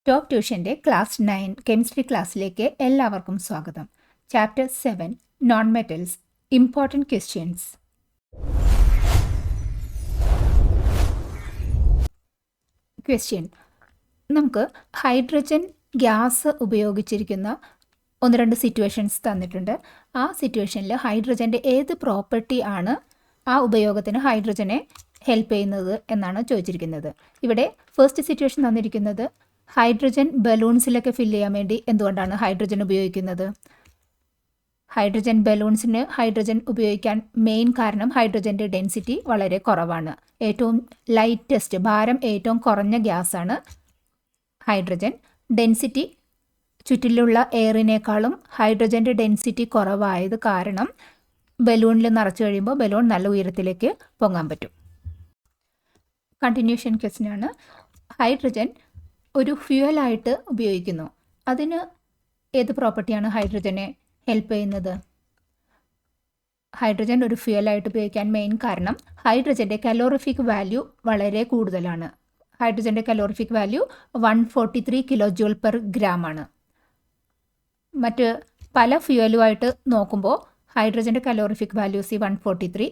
Top ട്യൂഷൻ്റെ class 9 chemistry ക്ലാസ്സിലേക്ക് എല്ലാവർക്കും സ്വാഗതം. Chapter 7 non metals important questions. Question: നമുക്ക് ഹൈഡ്രജൻ ഗ്യാസ് ഉപയോഗിച്ചിരിക്കുന്ന ഒന്ന് രണ്ട് സിറ്റുവേഷൻസ് തന്നിട്ടുണ്ട്. ആ സിറ്റുവേഷനിൽ ഹൈഡ്രജൻ്റെ ഏത് പ്രോപ്പർട്ടി ആണ് ആ ഉപയോഗത്തിന് ഹൈഡ്രജനെ ഹെൽപ്പ് ചെയ്യുന്നത് എന്നാണ് ചോദിച്ചിരിക്കുന്നത്. ഇവിടെ ഫസ്റ്റ് സിറ്റുവേഷൻ തന്നിരിക്കുന്നത് ഹൈഡ്രജൻ ബലൂൺസിലൊക്കെ ഫില്ല് ചെയ്യാൻ വേണ്ടി എന്തുകൊണ്ടാണ് ഹൈഡ്രജൻ ഉപയോഗിക്കുന്നത്? ഹൈഡ്രജൻ ബലൂൺസിന് ഹൈഡ്രജൻ ഉപയോഗിക്കാൻ മെയിൻ കാരണം ഹൈഡ്രജൻ്റെ ഡെൻസിറ്റി വളരെ കുറവാണ്. ഏറ്റവും ലൈറ്റസ്റ്റ്, ഭാരം ഏറ്റവും കുറഞ്ഞ ഗ്യാസാണ് ഹൈഡ്രജൻ. ഡെൻസിറ്റി ചുറ്റിലുള്ള എയറിനേക്കാളും ഹൈഡ്രജൻ്റെ ഡെൻസിറ്റി കുറവായത് കാരണം ബലൂണിൽ നിറച്ച് കഴിയുമ്പോൾ ബലൂൺ നല്ല ഉയരത്തിലേക്ക് പൊങ്ങാൻ പറ്റും. കണ്ടിന്യൂഷൻ ക്വസ്റ്റ്യനാണ്. ഹൈഡ്രജൻ ഒരു ഫ്യൂവലായിട്ട് ഉപയോഗിക്കുന്നു. അതിന് ഏത് പ്രോപ്പർട്ടിയാണ് ഹൈഡ്രജനെ ഹെൽപ്പ് ചെയ്യുന്നത്? ഹൈഡ്രജൻ ഒരു ഫ്യൂവലായിട്ട് ഉപയോഗിക്കാൻ മെയിൻ കാരണം ഹൈഡ്രജൻ്റെ കലോറിഫിക് വാല്യൂ വളരെ കൂടുതലാണ്. ഹൈഡ്രജൻ്റെ calorific value 143 kilo joule per gram ആണ്. മറ്റ് പല ഫ്യൂവലുമായിട്ട് നോക്കുമ്പോൾ ഹൈഡ്രജൻ്റെ കലോറിഫിക് വാല്യൂസ് 143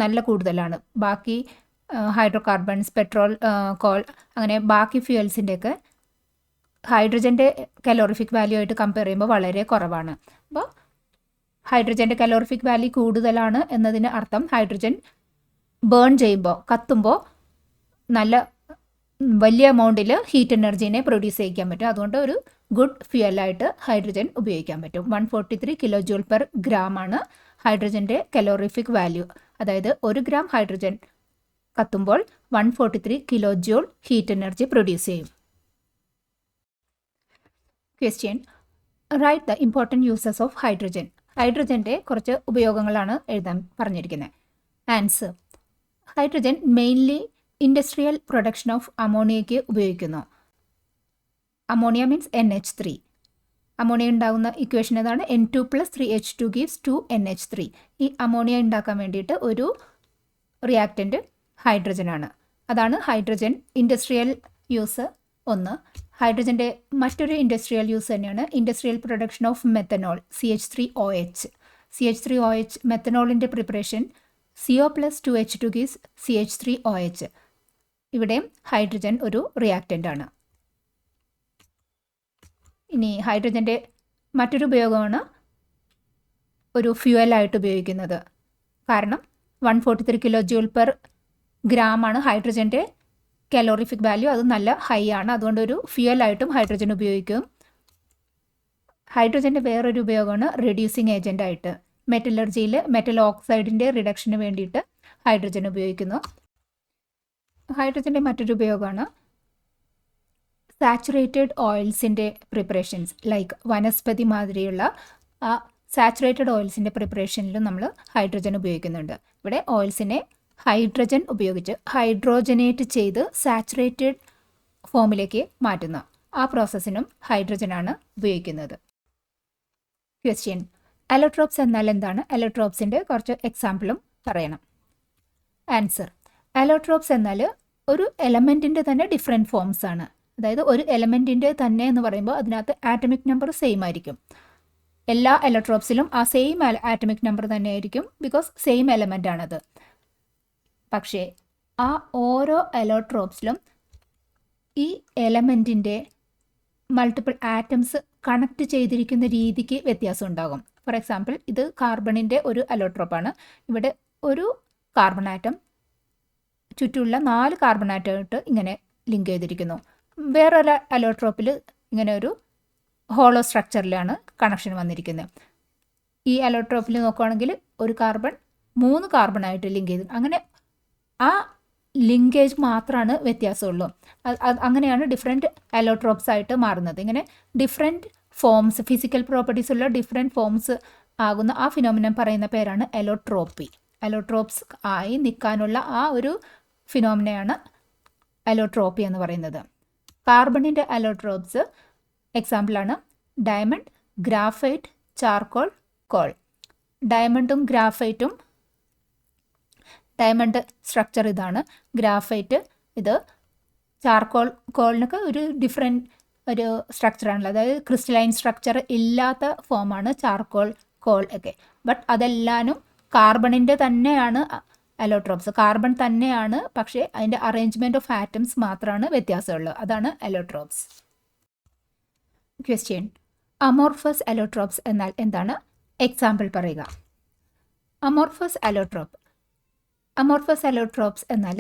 നല്ല കൂടുതലാണ്. ബാക്കി ഹൈഡ്രോ കാർബൺസ്, പെട്രോൾ, കോൾ, അങ്ങനെ ബാക്കി ഫ്യൂവൽസിൻ്റെയൊക്കെ ഹൈഡ്രജൻ്റെ കലോറിഫിക് വാല്യൂ ആയിട്ട് കമ്പയർ ചെയ്യുമ്പോൾ വളരെ കുറവാണ്. അപ്പോൾ ഹൈഡ്രജൻ്റെ കലോറിഫിക് വാല്യൂ കൂടുതലാണ് എന്നതിന് അർത്ഥം ഹൈഡ്രജൻ ബേൺ ചെയ്യുമ്പോൾ, കത്തുമ്പോൾ നല്ല വലിയ എമൗണ്ടിൽ ഹീറ്റ് എനർജീനെ പ്രൊഡ്യൂസ് ചെയ്യിക്കാൻ പറ്റും. അതുകൊണ്ട് ഒരു ഗുഡ് ഫ്യൂവലായിട്ട് ഹൈഡ്രജൻ ഉപയോഗിക്കാൻ പറ്റും. 143 കിലോ ജൂൾ പെർ ഗ്രാം ആണ് ഹൈഡ്രജൻ്റെ കലോറിഫിക് വാല്യൂ. അതായത് 1 ഗ്രാം ഹൈഡ്രജൻ കത്തുമ്പോൾ 143 kilo joule heat energy produce ചെയ്യും. Question: write the important uses of hydrogen. ഹൈഡ്രജൻ്റെ കുറച്ച് ഉപയോഗങ്ങളാണ് എഴുതാൻ പറഞ്ഞിരിക്കുന്നത്. Answer: hydrogen mainly industrial production of അമോണിയയ്ക്ക് ഉപയോഗിക്കുന്നു. Ammonia means NH3. അമോണിയ ഉണ്ടാകുന്ന ഇക്വേഷൻ ഏതാണ്? N2 + 3H2 gives 2NH3. ഈ അമോണിയ ഉണ്ടാക്കാൻ വേണ്ടിയിട്ട് ഒരു റിയാക്റ്റൻറ്റ് ഹൈഡ്രജനാണ്. അതാണ് ഹൈഡ്രജൻ ഇൻഡസ്ട്രിയൽ യൂസ് ഒന്ന്. ഹൈഡ്രജൻ്റെ മറ്റൊരു ഇൻഡസ്ട്രിയൽ യൂസ് തന്നെയാണ് industrial production of methanol, CH3OH. CH3OH മെത്തനോളിൻ്റെ preparation CO + 2H2 gives CH3OH. ഇവിടെ ഹൈഡ്രജൻ ഒരു റിയാക്റ്റൻ്റ് ആണ്. ഇനി ഹൈഡ്രജൻ്റെ മറ്റൊരു ഉപയോഗമാണ് ഒരു ഫ്യൂവലായിട്ട് ഉപയോഗിക്കുന്നത്. കാരണം 143 കിലോ ജൂൾ പെർ ഗ്രാം ആണ് ഹൈഡ്രജൻ്റെ കലോറിഫിക് വാല്യൂ. അത് നല്ല ഹൈ ആണ്. അതുകൊണ്ട് ഒരു ഫ്യൂവലായിട്ടും ഹൈഡ്രജൻ ഉപയോഗിക്കും. ഹൈഡ്രജൻ്റെ വേറൊരു ഉപയോഗമാണ് റെഡ്യൂസിങ് ഏജൻ്റായിട്ട്. മെറ്റലർജിയിൽ മെറ്റൽ ഓക്സൈഡിൻ്റെ റിഡക്ഷന് വേണ്ടിയിട്ട് ഹൈഡ്രജൻ ഉപയോഗിക്കുന്നു. ഹൈഡ്രജൻ്റെ മറ്റൊരു ഉപയോഗമാണ് സാച്ചുറേറ്റഡ് ഓയിൽസിൻ്റെ പ്രിപ്പറേഷൻസ്, ലൈക്ക് വനസ്പതി മാതിരിയുള്ള ആ സാച്ചുറേറ്റഡ് ഓയിൽസിൻ്റെ പ്രിപ്പറേഷനിലും നമ്മൾ ഹൈഡ്രജൻ ഉപയോഗിക്കുന്നുണ്ട്. ഇവിടെ ഓയിൽസിനെ ഹൈഡ്രജൻ ഉപയോഗിച്ച് ഹൈഡ്രോജനേറ്റ് ചെയ്ത് സാച്ചുറേറ്റഡ് ഫോമിലേക്ക് മാറ്റുന്ന ആ പ്രോസസ്സിനും ഹൈഡ്രജനാണ് ഉപയോഗിക്കുന്നത്. ക്വസ്റ്റ്യൻ: അലോട്രോപ്സ് എന്നാൽ എന്താണ്? അലോട്രോപ്സിൻ്റെ കുറച്ച് എക്സാമ്പിളും പറയണം. ആൻസർ: അലോട്രോപ്സ് എന്നാൽ ഒരു എലമെൻറ്റിൻ്റെ തന്നെ ഡിഫറെൻറ്റ് ഫോംസ് ആണ്. അതായത് ഒരു എലമെൻറ്റിൻ്റെ തന്നെ എന്ന് പറയുമ്പോൾ അതിനകത്ത് ആറ്റമിക് നമ്പർ സെയിം ആയിരിക്കും. എല്ലാ അലോട്രോപ്സിലും ആ സെയിം ആറ്റമിക് നമ്പർ തന്നെ ആയിരിക്കും, ബിക്കോസ് സെയിം എലമെൻ്റ് ആണത്. പക്ഷേ ആ ഓരോ അലോട്രോപ്സിലും ഈ എലമെൻറ്റിൻ്റെ മൾട്ടിപ്പിൾ ആറ്റംസ് കണക്ട് ചെയ്തിരിക്കുന്ന രീതിക്ക് വ്യത്യാസം ഉണ്ടാകും. ഫോർ എക്സാമ്പിൾ, ഇത് കാർബണിൻ്റെ ഒരു അലോട്രോപ്പാണ്. ഇവിടെ ഒരു കാർബൺ ആറ്റം ചുറ്റുമുള്ള 4 കാർബൺ ആറ്റമായിട്ട് ഇങ്ങനെ ലിങ്ക് ചെയ്തിരിക്കുന്നു. വേറൊരു അലോട്രോപ്പിൽ ഇങ്ങനെ ഒരു ഹോളോ സ്ട്രക്ചറിലാണ് കണക്ഷൻ വന്നിരിക്കുന്നത്. ഈ അലോട്രോപ്പിൽ നോക്കുകയാണെങ്കിൽ ഒരു കാർബൺ 3 കാർബണായിട്ട് ലിങ്ക് ചെയ്ത്, അങ്ങനെ ആ ലിങ്കേജ് മാത്രമാണ് വ്യത്യാസമുള്ളൂ. അങ്ങനെയാണ് ഡിഫറെൻറ്റ് അലോട്രോപ്സ് ആയിട്ട് മാറുന്നത്. ഇങ്ങനെ ഡിഫറെൻറ്റ് ഫോംസ്, ഫിസിക്കൽ പ്രോപ്പർട്ടീസ് ഉള്ള ഡിഫറെൻറ്റ് ഫോംസ് ആകുന്ന ആ ഫിനോമിനൻ പറയുന്ന പേരാണ് അലോട്രോപ്പി. അലോട്രോപ്സ് ആയി നിൽക്കാനുള്ള ആ ഒരു ഫിനോമിനയാണ് അലോട്രോപ്പി എന്ന് പറയുന്നത്. കാർബണിൻ്റെ അലോട്രോപ്സ് എക്സാമ്പിളാണ് ഡയമണ്ട്, ഗ്രാഫൈറ്റ്, ചാർക്കോൾ, കോൾ. ഡയമണ്ടും ഗ്രാഫൈറ്റും, ഡയമണ്ട് സ്ട്രക്ചർ ഇതാണ്, ഗ്രാഫൈറ്റ് ഇത്, ചാർക്കോളിനൊക്കെ ഒരു ഡിഫറെൻറ്റ് ഒരു സ്ട്രക്ചറാണല്ലോ, അതായത് ക്രിസ്റ്റലൈൻ സ്ട്രക്ചർ ഇല്ലാത്ത ഫോമാണ് ചാർക്കോൾ, കോൾ ഒക്കെ. ബട്ട് അതെല്ലാനും കാർബണിൻ്റെ തന്നെയാണ് അലോട്രോപ്സ്. കാർബൺ തന്നെയാണ്, പക്ഷേ അതിൻ്റെ അറേഞ്ച്മെൻറ്റ് ഓഫ് ആറ്റംസ് മാത്രമാണ് വ്യത്യാസമുള്ളത്. അതാണ് അലോട്രോപ്സ്. ക്വസ്റ്റ്യൻ: അമോർഫസ് അലോട്രോപ്സ് എന്നാൽ എന്താണ്? എക്സാമ്പിൾ പറയുക. അമോർഫസ് അലോട്രോപ്സ് എന്നാൽ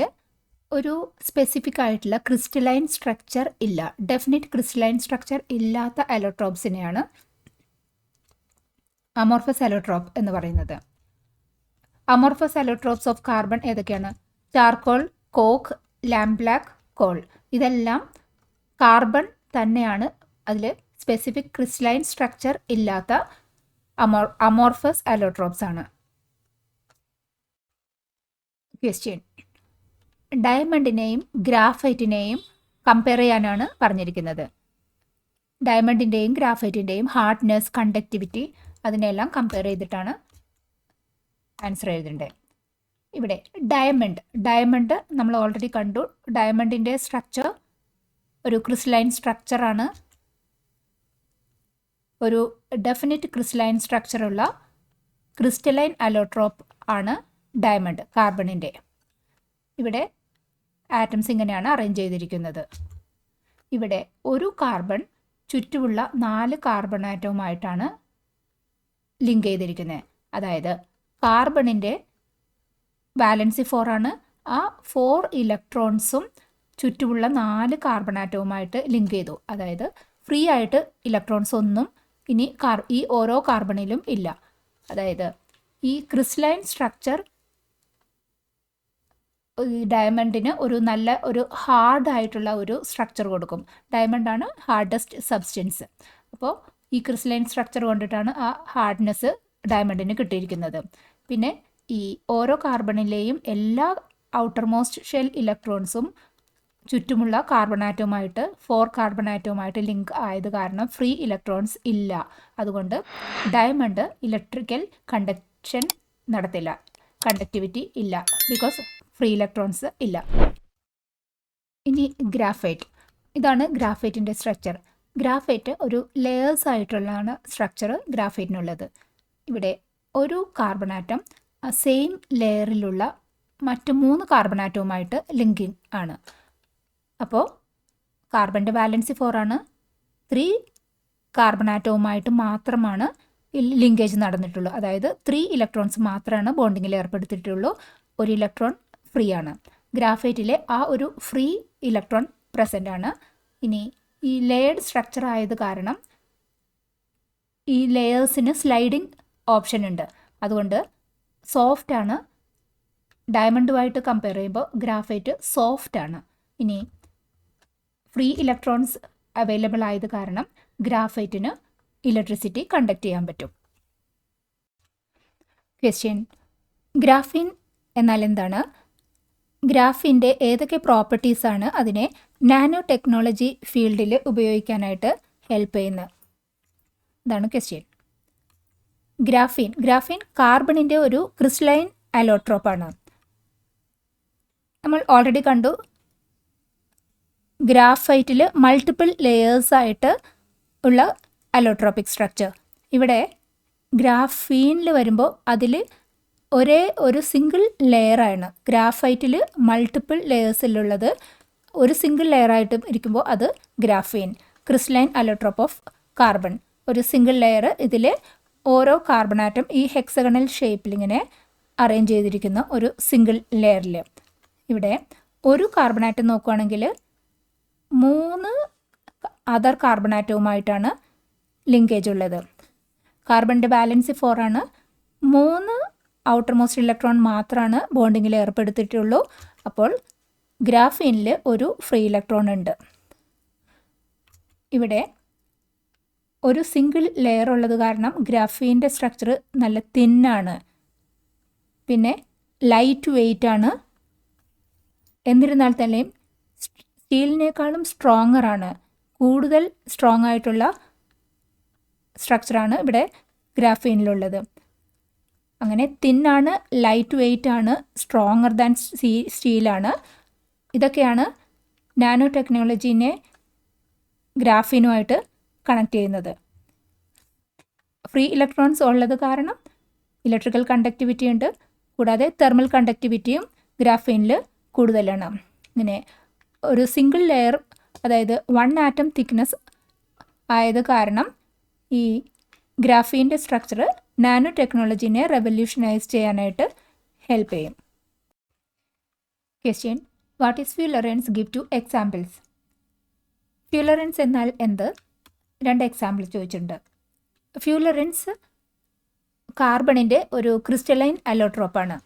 ഒരു സ്പെസിഫിക് ആയിട്ടുള്ള ക്രിസ്റ്റലൈൻ സ്ട്രക്ചർ ഇല്ല, ഡെഫിനിറ്റ് ക്രിസ്റ്റലൈൻ സ്ട്രക്ചർ ഇല്ലാത്ത അലോട്രോപ്സിനെയാണ് അമോർഫസ് അലോട്രോപ്പ് എന്ന് പറയുന്നത്. അമോർഫസ് അലോട്രോപ്സ് ഓഫ് കാർബൺ ഏതൊക്കെയാണ്? Charcoal, coke, lampblack, coal. ഇതെല്ലാം കാർബൺ തന്നെയാണ്, അതിൽ സ്പെസിഫിക് ക്രിസ്റ്റലൈൻ സ്ട്രക്ചർ ഇല്ലാത്ത അമോർഫസ് അലോട്രോപ്സ് ആണ്. ക്വസ്റ്റ്യൻ: ഡയമണ്ടിനെയും ഗ്രാഫൈറ്റിനെയും കമ്പയർ ചെയ്യാനാണ് പറഞ്ഞിരിക്കുന്നത്. ഡയമണ്ടിൻ്റെയും ഗ്രാഫൈറ്റിൻ്റെയും ഹാർഡ്നെസ്, കണ്ടക്ടിവിറ്റി, അതിനെല്ലാം കമ്പയർ ചെയ്തിട്ടാണ് ആൻസർ എഴുതേണ്ടത്. ഇവിടെ ഡയമണ്ട് നമ്മൾ ഓൾറെഡി കണ്ടു. ഡയമണ്ടിൻ്റെ സ്ട്രക്ചർ ഒരു ക്രിസ്റ്റലൈൻ സ്ട്രക്ചറാണ്, ഒരു ഡെഫിനിറ്റ് ക്രിസ്റ്റലൈൻ സ്ട്രക്ചറുള്ള ക്രിസ്റ്റലൈൻ അലോട്രോപ്പ് ആണ് ഡയമണ്ട്, കാർബണിൻ്റെ. ഇവിടെ ആറ്റംസ് ഇങ്ങനെയാണ് അറേഞ്ച് ചെയ്തിരിക്കുന്നത്. ഇവിടെ ഒരു കാർബൺ ചുറ്റുമുള്ള 4 കാർബൺ ആറ്റവുമായിട്ടാണ് ലിങ്ക് ചെയ്തിരിക്കുന്നത്. അതായത് കാർബണിൻ്റെ വാലൻസി 4 ആണ്. ആ 4 ഇലക്ട്രോൺസും ചുറ്റുമുള്ള 4 കാർബൺ ആറ്റവുമായിട്ട് ലിങ്ക് ചെയ്തു. അതായത് ഫ്രീ ആയിട്ട് ഇലക്ട്രോൺസ് ഒന്നും ഇനി ഈ ഓരോ കാർബണിലും ഇല്ല. അതായത് ഈ ക്രിസ്റ്റലൈൻ സ്ട്രക്ചർ ഡയമണ്ടിന് ഒരു ഹാർഡായിട്ടുള്ള ഒരു സ്ട്രക്ചർ കൊടുക്കും. ഡയമണ്ടാണ് ഹാർഡസ്റ്റ് സബ്സ്റ്റൻസ്. അപ്പോൾ ഈ ക്രിസ്റ്റലൈൻ സ്ട്രക്ചർ കൊണ്ടിട്ടാണ് ആ ഹാർഡ്നെസ് ഡയമണ്ടിന് കിട്ടിയിരിക്കുന്നത്. പിന്നെ ഈ ഓരോ കാർബണിലെയും എല്ലാ ഔട്ടർ മോസ്റ്റ് ഷെൽ ഇലക്ട്രോൺസും ചുറ്റുമുള്ള കാർബൺ ആറ്റവുമായിട്ട് 4 കാർബൺ ആറ്റവുമായിട്ട് ലിങ്ക് ആയത് കാരണം ഫ്രീ ഇലക്ട്രോൺസ് ഇല്ല. അതുകൊണ്ട് ഡയമണ്ട് ഇലക്ട്രിക്കൽ കണ്ടക്ഷൻ നടത്തില്ല, കണ്ടക്ടിവിറ്റി ഇല്ല, ബിക്കോസ് ഫ്രീ ഇലക്ട്രോൺസ് ഇല്ല. ഇനി ഗ്രാഫൈറ്റ്. ഇതാണ് ഗ്രാഫൈറ്റിൻ്റെ സ്ട്രക്ചർ. ഗ്രാഫൈറ്റ് ഒരു ലെയേഴ്സ് ആയിട്ടുള്ളതാണ് സ്ട്രക്ചർ ഗ്രാഫൈറ്റിനുള്ളത്. ഇവിടെ ഒരു കാർബൺ ആറ്റം സെയിം ലെയറിലുള്ള മറ്റ് 3 കാർബൺ ആറ്റവുമായിട്ട് ലിങ്കിങ് ആണ്. അപ്പോൾ കാർബണിൻ്റെ വാലൻസി 4 ആണ്. 3 കാർബൺ ആറ്റവുമായിട്ട് മാത്രമാണ് ലിങ്കേജ് നടന്നിട്ടുള്ളൂ. അതായത് 3 ഇലക്ട്രോൺസ് മാത്രമാണ് ബോണ്ടിങ്ങിൽ ഏർപ്പെടുത്തിയിട്ടുള്ളൂ. 1 ഇലക്ട്രോൺ ഫ്രീ ആണ്. ഗ്രാഫൈറ്റിലെ ആ ഒരു ഫ്രീ ഇലക്ട്രോൺ പ്രസൻ്റ് ആണ്. ഇനി ഈ ലെയർഡ് സ്ട്രക്ചർ ആയത് കാരണം ഈ ലെയേഴ്സിന് സ്ലൈഡിങ് ഓപ്ഷൻ ഉണ്ട്. അതുകൊണ്ട് സോഫ്റ്റ് ആണ്. ഡയമണ്ടുമായിട്ട് കമ്പയർ ചെയ്യുമ്പോൾ ഗ്രാഫൈറ്റ് സോഫ്റ്റ് ആണ്. ഇനി ഫ്രീ ഇലക്ട്രോൺസ് അവൈലബിൾ ആയത് കാരണം ഗ്രാഫൈറ്റിന് ഇലക്ട്രിസിറ്റി കണ്ടക്ട് ചെയ്യാൻ പറ്റും. ക്വസ്റ്റ്യൻ: ഗ്രാഫീൻ എന്നാൽ എന്താണ്? ഗ്രാഫീൻ്റെ ഏതൊക്കെ പ്രോപ്പർട്ടീസാണ് അതിനെ നാനോ ടെക്നോളജി ഫീൽഡിൽ ഉപയോഗിക്കാനായിട്ട് ഹെൽപ്പ് ചെയ്യുന്നത്? ഇതാണ് ക്വസ്റ്റ്യൻ. ഗ്രാഫീൻ കാർബണിൻ്റെ ഒരു ക്രിസ്റ്റലൈൻ അലോട്രോപ്പാണ്. നമ്മൾ ഓൾറെഡി കണ്ടു, ഗ്രാഫൈറ്റിൽ മൾട്ടിപ്പിൾ ലെയേഴ്സായിട്ട് ഉള്ള അലോട്രോപ്പിക് സ്ട്രക്ചർ. ഇവിടെ ഗ്രാഫീനിൽ വരുമ്പോൾ അതിൽ ഒരേ ഒരു സിംഗിൾ ലെയറാണ്. ഗ്രാഫൈറ്റിൽ മൾട്ടിപ്പിൾ ലെയേഴ്സിലുള്ളത് ഒരു സിംഗിൾ ലെയറായിട്ട് ഇരിക്കുമ്പോൾ അത് graphene, crystalline allotrope of carbon. ഒരു സിംഗിൾ ലെയർ, ഇതിൽ ഓരോ കാർബൺ ആറ്റം ഈ ഹെക്സഗണൽ ഷേപ്പിലിങ്ങനെ അറേഞ്ച് ചെയ്തിരിക്കുന്ന ഒരു സിംഗിൾ ലെയറിൽ. ഇവിടെ ഒരു കാർബൺ ആറ്റം നോക്കുകയാണെങ്കിൽ 3 അതർ കാർബൺ ആറ്റവുമായിട്ടാണ് ലിങ്കേജ് ഉള്ളത്. കാർബണിൻ്റെ ബാലൻസ് 4 ആണ്. 3 ഔട്ടർ മോസ്റ്റ് ഇലക്ട്രോൺ മാത്രമാണ് ബോണ്ടിങ്ങിൽ ഏർപ്പെടുത്തിയിട്ടുള്ളൂ. അപ്പോൾ ഗ്രാഫീനിൽ ഒരു ഫ്രീ ഇലക്ട്രോൺ ഉണ്ട്. ഇവിടെ ഒരു സിംഗിൾ ലെയർ ഉള്ളത് കാരണം ഗ്രാഫീൻ്റെ സ്ട്രക്ചർ നല്ല തിന്നാണ്. പിന്നെ ലൈറ്റ് വെയ്റ്റ് ആണ്. എന്നിരുന്നാൽ തന്നെയും സ്റ്റീലിനേക്കാളും സ്ട്രോങ്ങർ ആണ്. കൂടുതൽ സ്ട്രോങ് ആയിട്ടുള്ള സ്ട്രക്ചറാണ് ഇവിടെ ഗ്രാഫീനിലുള്ളത്. അങ്ങനെ തിന്നാണ്, ലൈറ്റ് വെയ്റ്റ് ആണ്, സ്ട്രോങ്ങർ ദാൻ സ്റ്റീലാണ്. ഇതൊക്കെയാണ് നാനോ ടെക്നോളജീനെ ഗ്രാഫീനുമായിട്ട് കണക്ട് ചെയ്യുന്നത്. ഫ്രീ ഇലക്ട്രോൺസ് ഉള്ളത് കാരണം ഇലക്ട്രിക്കൽ കണ്ടക്ടിവിറ്റി ഉണ്ട്, കൂടാതെ തെർമൽ കണ്ടക്ടിവിറ്റിയും ഗ്രാഫീനിൽ കൂടുതലാണ്. ഇങ്ങനെ ഒരു സിംഗിൾ ലെയർ, അതായത് 1 ആറ്റം തിക്നെസ് ആയത് കാരണം ഈ ഗ്രാഫീൻ്റെ സ്ട്രക്ചർ നാനോ ടെക്നോളജീനെ റെവല്യൂഷനൈസ് ചെയ്യാനായിട്ട് ഹെൽപ്പ് ചെയ്യും. Question: what is fullerenes? Give 2 examples. Fullerenes എന്നാൽ എന്ത്? 2 എക്സാമ്പിൾ ചോദിച്ചിട്ടുണ്ട്. ഫ്യൂലറൻസ് കാർബണിൻ്റെ ഒരു ക്രിസ്റ്റലൈൻ അലോട്രോപ്പാണ്.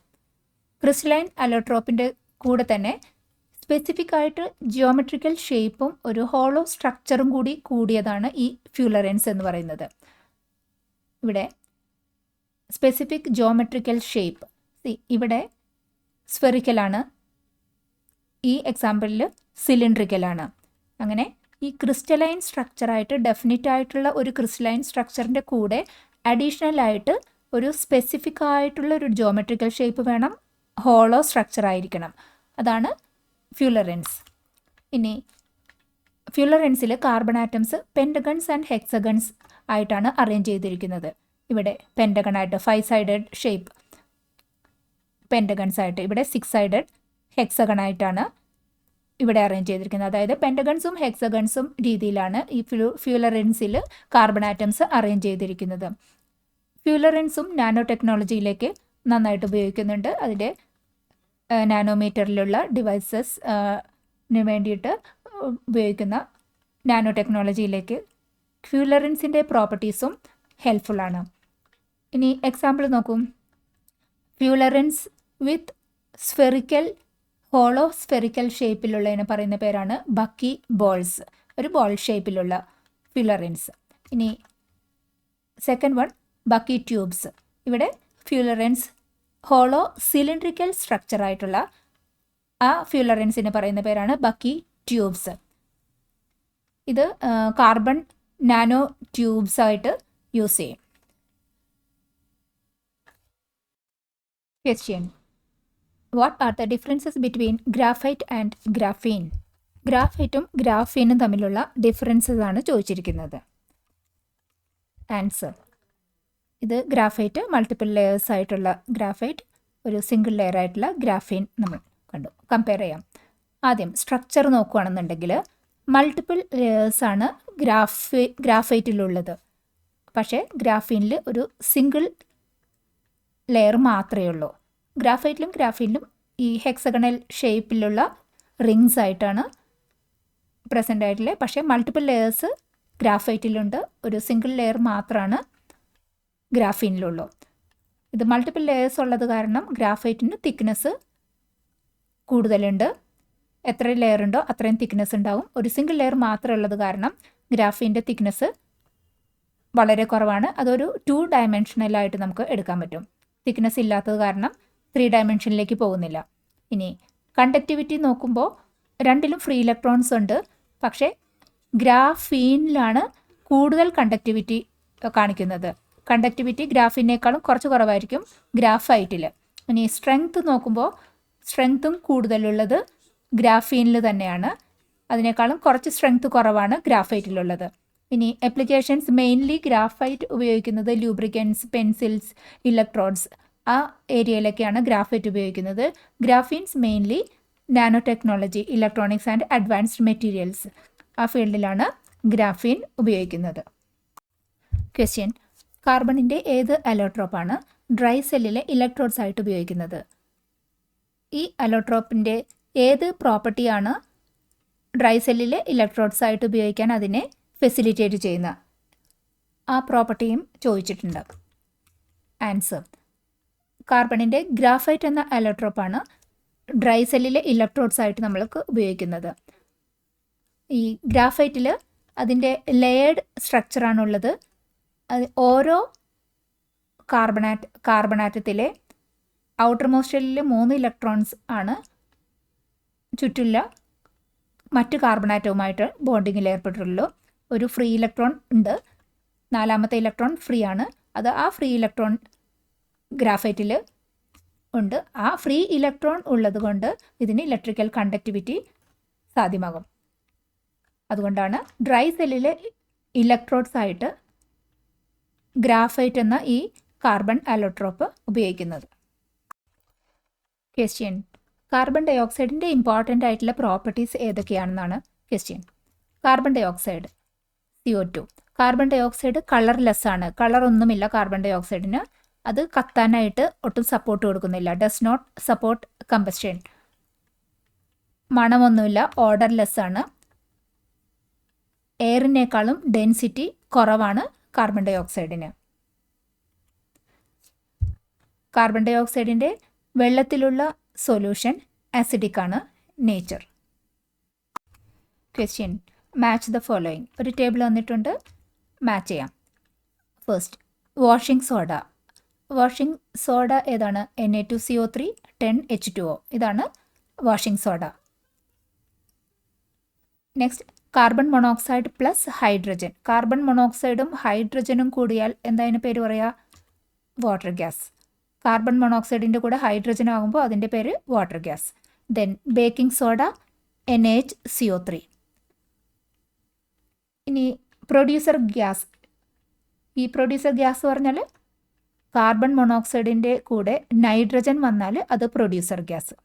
ക്രിസ്റ്റലൈൻ അലോട്രോപ്പിൻ്റെ കൂടെ തന്നെ സ്പെസിഫിക് ആയിട്ട് ജിയോമെട്രിക്കൽ ഷേപ്പും ഒരു ഹോളോ സ്ട്രക്ചറും കൂടി കൂടിയതാണ് ഈ ഫ്യൂലറൻസ് എന്ന് പറയുന്നത്. ഇവിടെ സ്പെസിഫിക് ജിയോമെട്രിക്കൽ ഷേപ്പ്, ഇവിടെ സ്ഫെറിക്കലാണ്, ഈ എക്സാമ്പിളിൽ സിലിണ്ട്രിക്കലാണ്. അങ്ങനെ ഈ ക്രിസ്റ്റലൈൻ സ്ട്രക്ചറായിട്ട് ഡെഫിനിറ്റ് ആയിട്ടുള്ള ഒരു ക്രിസ്റ്റലൈൻ സ്ട്രക്ചറിൻ്റെ കൂടെ അഡീഷണൽ ആയിട്ട് ഒരു സ്പെസിഫിക് ആയിട്ടുള്ള ഒരു ജിയോമെട്രിക്കൽ ഷേപ്പ് വേണം, ഹോളോ സ്ട്രക്ചർ ആയിരിക്കണം. അതാണ് ഫ്യൂലറൻസ്. ഇനി ഫ്യൂലറൻസിൽ കാർബൺ ആറ്റംസ് പെൻറ്റഗൺസ് ആൻഡ് ഹെക്സഗൺസ് ആയിട്ടാണ് അറേഞ്ച് ചെയ്തിരിക്കുന്നത്. ഇവിടെ പെൻറ്റഗൺ ആയിട്ട് 5 സൈഡഡ് ഷേപ്പ് പെൻറ്റഗൺസ് ആയിട്ട്, ഇവിടെ 6 സൈഡഡ് ഹെക്സഗൺ ആയിട്ടാണ് ഇവിടെ അറേഞ്ച് ചെയ്തിരിക്കുന്നത്. അതായത് പെൻറ്റഗൺസും ഹെക്സഗൺസും രീതിയിലാണ് ഈ ഫ്യൂലറൻസിൽ കാർബൺ ആറ്റംസ് അറേഞ്ച് ചെയ്തിരിക്കുന്നത്. ഫ്യൂലറൻസും നാനോ ടെക്നോളജിയിലേക്ക് നന്നായിട്ട് ഉപയോഗിക്കുന്നുണ്ട്. അതിൻ്റെ നാനോമീറ്ററിലുള്ള ഡിവൈസസിന് വേണ്ടിയിട്ട് ഉപയോഗിക്കുന്ന നാനോ ടെക്നോളജിയിലേക്ക് ഫ്യൂലറൻസിൻ്റെ പ്രോപ്പർട്ടീസും ഹെൽപ്ഫുള്ളാണ്. ഇനി എക്സാമ്പിൾ നോക്കൂ. ഫ്യൂലറൻസ് വിത്ത് സ്ഫെറിക്കൽ ഹോളോ സ്ഫെറിക്കൽ ഷേപ്പിലുള്ളതിന് പറയുന്ന പേരാണ് ബക്കി ബോൾസ്, ഒരു ബോൾ ഷേപ്പിലുള്ള ഫ്യൂലറൻസ്. ഇനി സെക്കൻഡ് വൺ ബക്കി ട്യൂബ്സ്. ഇവിടെ ഫ്യൂലറൻസ് ഹോളോ സിലിണ്ട്രിക്കൽ സ്ട്രക്ചർ ആയിട്ടുള്ള ആ ഫ്യൂലറൻസിന് പറയുന്ന പേരാണ് ബക്കി ട്യൂബ്സ്. ഇത് കാർബൺ നാനോ ട്യൂബ്സ് ആയിട്ട് യൂസ് ചെയ്യും. Question: what are the differences between graphite and graphene? ഗ്രാഫൈറ്റും ഗ്രാഫീനും തമ്മിലുള്ള ഡിഫറൻസസ് ആണ് ചോദിച്ചിരിക്കുന്നത്. ആൻസർ: ഇത് ഗ്രാഫൈറ്റ് മൾട്ടിപ്പിൾ ലെയേഴ്സ് ആയിട്ടുള്ള ഗ്രാഫൈറ്റ്, ഒരു സിംഗിൾ ലെയർ ആയിട്ടുള്ള ഗ്രാഫീൻ നമ്മൾ കണ്ടു. കമ്പയർ ചെയ്യാം. ആദ്യം സ്ട്രക്ചർ നോക്കുകയാണെന്നുണ്ടെങ്കിൽ മൾട്ടിപ്പിൾ ലെയേഴ്സാണ് ഗ്രാഫൈറ്റിലുള്ളത്. പക്ഷേ ഗ്രാഫീനിൽ ഒരു സിംഗിൾ ലെയർ മാത്രമേ ഉള്ളൂ. ഗ്രാഫൈറ്റിലും ഗ്രാഫീനിലും ഈ ഹെക്സഗണൽ ഷേപ്പിലുള്ള റിങ്സ് ആയിട്ടാണ് പ്രസൻ്റ് ആയിട്ടുള്ളത്. പക്ഷേ മൾട്ടിപ്പിൾ ലെയേഴ്സ് ഗ്രാഫൈറ്റിലുണ്ട്, ഒരു സിംഗിൾ ലെയർ മാത്രമാണ് ഗ്രാഫീനിലുള്ളൂ. ഇത് മൾട്ടിപ്പിൾ ലെയേഴ്സ് ഉള്ളത് കാരണം ഗ്രാഫൈറ്റിന് തിക്നെസ് കൂടുതലുണ്ട്. എത്ര ലെയർ ഉണ്ടോ അത്രയും തിക്നെസ് ഉണ്ടാവും. ഒരു സിംഗിൾ ലെയർ മാത്രം ഉള്ളത് കാരണം ഗ്രാഫീൻ്റെ തിക്നെസ് വളരെ കുറവാണ്. അതൊരു 2 ഡയമെൻഷനലായിട്ട് നമുക്ക് എടുക്കാൻ പറ്റും. തിക്നെസ് ഇല്ലാത്തത് കാരണം 3 ഡയമെൻഷനിലേക്ക് പോകുന്നില്ല. ഇനി കണ്ടക്ടിവിറ്റി നോക്കുമ്പോൾ രണ്ടിലും ഫ്രീ ഇലക്ട്രോൺസ് ഉണ്ട്. പക്ഷേ ഗ്രാഫീനിലാണ് കൂടുതൽ കണ്ടക്ടിവിറ്റി കാണിക്കുന്നത്. കണ്ടക്ടിവിറ്റി ഗ്രാഫീനേക്കാളും കുറച്ച് കുറവായിരിക്കും ഗ്രാഫൈറ്റിൽ. ഇനി സ്ട്രെങ്ത് നോക്കുമ്പോൾ സ്ട്രെങ്ത്തും കൂടുതലുള്ളത് ഗ്രാഫീനിൽ തന്നെയാണ്. അതിനേക്കാളും കുറച്ച് സ്ട്രെങ്ത് കുറവാണ് ഗ്രാഫൈറ്റിലുള്ളത്. ഇനി ആപ്ലിക്കേഷൻസ് മെയിൻലി ഗ്രാഫൈറ്റ് ഉപയോഗിക്കുന്നത് ലൂബ്രിക്കൻസ്, പെൻസിൽസ്, ഇലക്ട്രോഡ്സ്, ആ ഏരിയയിലൊക്കെയാണ് ഗ്രാഫൈറ്റ് ഉപയോഗിക്കുന്നത്. Graphenes mainly nano technology, electronics and advanced materials, ആ ഫീൽഡിലാണ് ഗ്രാഫീൻ ഉപയോഗിക്കുന്നത്. ക്വസ്റ്റ്യൻ: കാർബണിൻ്റെ ഏത് അലോട്രോപ്പാണ് ഡ്രൈ സെല്ലിലെ ഇലക്ട്രോഡ്സ് ആയിട്ട് ഉപയോഗിക്കുന്നത്? ഈ അലോട്രോപ്പിൻ്റെ ഏത് പ്രോപ്പർട്ടിയാണ് ഡ്രൈ സെല്ലിലെ ഇലക്ട്രോഡ്സ് ആയിട്ട് ഉപയോഗിക്കാൻ അതിനെ ഫെസിലിറ്റേറ്റ് ചെയ്യുന്ന ആ പ്രോപ്പർട്ടിയും ചോദിച്ചിട്ടുണ്ട്. ആൻസർ: കാർബണിൻ്റെ ഗ്രാഫൈറ്റ് എന്ന അലോട്രോപ്പാണ് ഡ്രൈ സെല്ലിലെ ഇലക്ട്രോഡ്സ് ആയിട്ട് നമ്മൾക്ക് ഉപയോഗിക്കുന്നത്. ഈ ഗ്രാഫൈറ്റിൽ അതിൻ്റെ ലെയേർഡ് സ്ട്രക്ചറാണുള്ളത്. ഓരോ കാർബണാറ്റത്തിലെ ഔട്ടർ മോസ്റ്റ് ഷെല്ലിൽ 3 ഇലക്ട്രോൺസ് ആണ് ചുറ്റുള്ള മറ്റ് കാർബണാറ്റവുമായിട്ട് ബോണ്ടിങ്ങിൽ ഏർപ്പെട്ടിട്ടുള്ളൂ. ഒരു ഫ്രീ ഇലക്ട്രോൺ ഉണ്ട്, 4ാമത്തെ ഇലക്ട്രോൺ ഫ്രീ ആണ്. അത് ആ ഫ്രീ ഇലക്ട്രോൺ ഗ്രാഫൈറ്റിൽ ഉണ്ട്. ആ ഫ്രീ ഇലക്ട്രോൺ ഉള്ളത് കൊണ്ട് ഇതിന് ഇലക്ട്രിക്കൽ കണ്ടക്ടിവിറ്റി സാധ്യമാകും. അതുകൊണ്ടാണ് ഡ്രൈ സെല്ലിൽ ഇലക്ട്രോഡ്സ് ആയിട്ട് ഗ്രാഫൈറ്റ് എന്ന ഈ കാർബൺ അലോട്രോപ്പ് ഉപയോഗിക്കുന്നത്. ക്വസ്റ്റ്യൻ: കാർബൺ ഡൈ ഓക്സൈഡിൻ്റെ ഇമ്പോർട്ടൻ്റ് ആയിട്ടുള്ള പ്രോപ്പർട്ടീസ് ഏതൊക്കെയാണെന്നാണ് question. Carbon dioxide CO2. Carbon dioxide colourless ആണ്. കളറൊന്നുമില്ല കാർബൺ ഡൈ ഓക്സൈഡിന്. അത് കത്താനായിട്ട് ഒട്ടും സപ്പോർട്ട് കൊടുക്കുന്നില്ല. Does not support combustion. മണമൊന്നുമില്ല. ഓർഡർലെസ് ആണ്. എയറിനേക്കാളും ഡെൻസിറ്റി കുറവാണ് കാർബൺ ഡൈ ഓക്സൈഡിന്. കാർബൺ ഡൈ ഓക്സൈഡിൻ്റെ വെള്ളത്തിലുള്ള സൊല്യൂഷൻ ആസിഡിക് ആണ് nature. Question: match the following. ഒരു ടേബിൾ വന്നിട്ടുണ്ട്, മാച്ച് ചെയ്യാം. First, washing soda. Washing soda ഏതാണ്? Na2CO3 10H2O. ഇതാണ് washing soda. Next, carbon monoxide plus hydrogen. Carbon മോണോക്സൈഡും ഹൈഡ്രജനും കൂടിയാൽ എന്താ പേര് പറയുക? Water gas. കാർബൺ മോണോക്സൈഡിൻ്റെ കൂടെ ഹൈഡ്രജൻ ആകുമ്പോൾ അതിൻ്റെ പേര് water gas. Then baking soda NaHCO3. ഇനി പ്രൊഡ്യൂസർ ഗ്യാസ്. ഈ പ്രൊഡ്യൂസർ ഗ്യാസ് പറഞ്ഞാൽ കാർബൺ മോണോക്സൈഡിൻ്റെ കൂടെ നൈട്രജൻ വന്നാൽ അത് പ്രൊഡ്യൂസർ ഗ്യാസ്.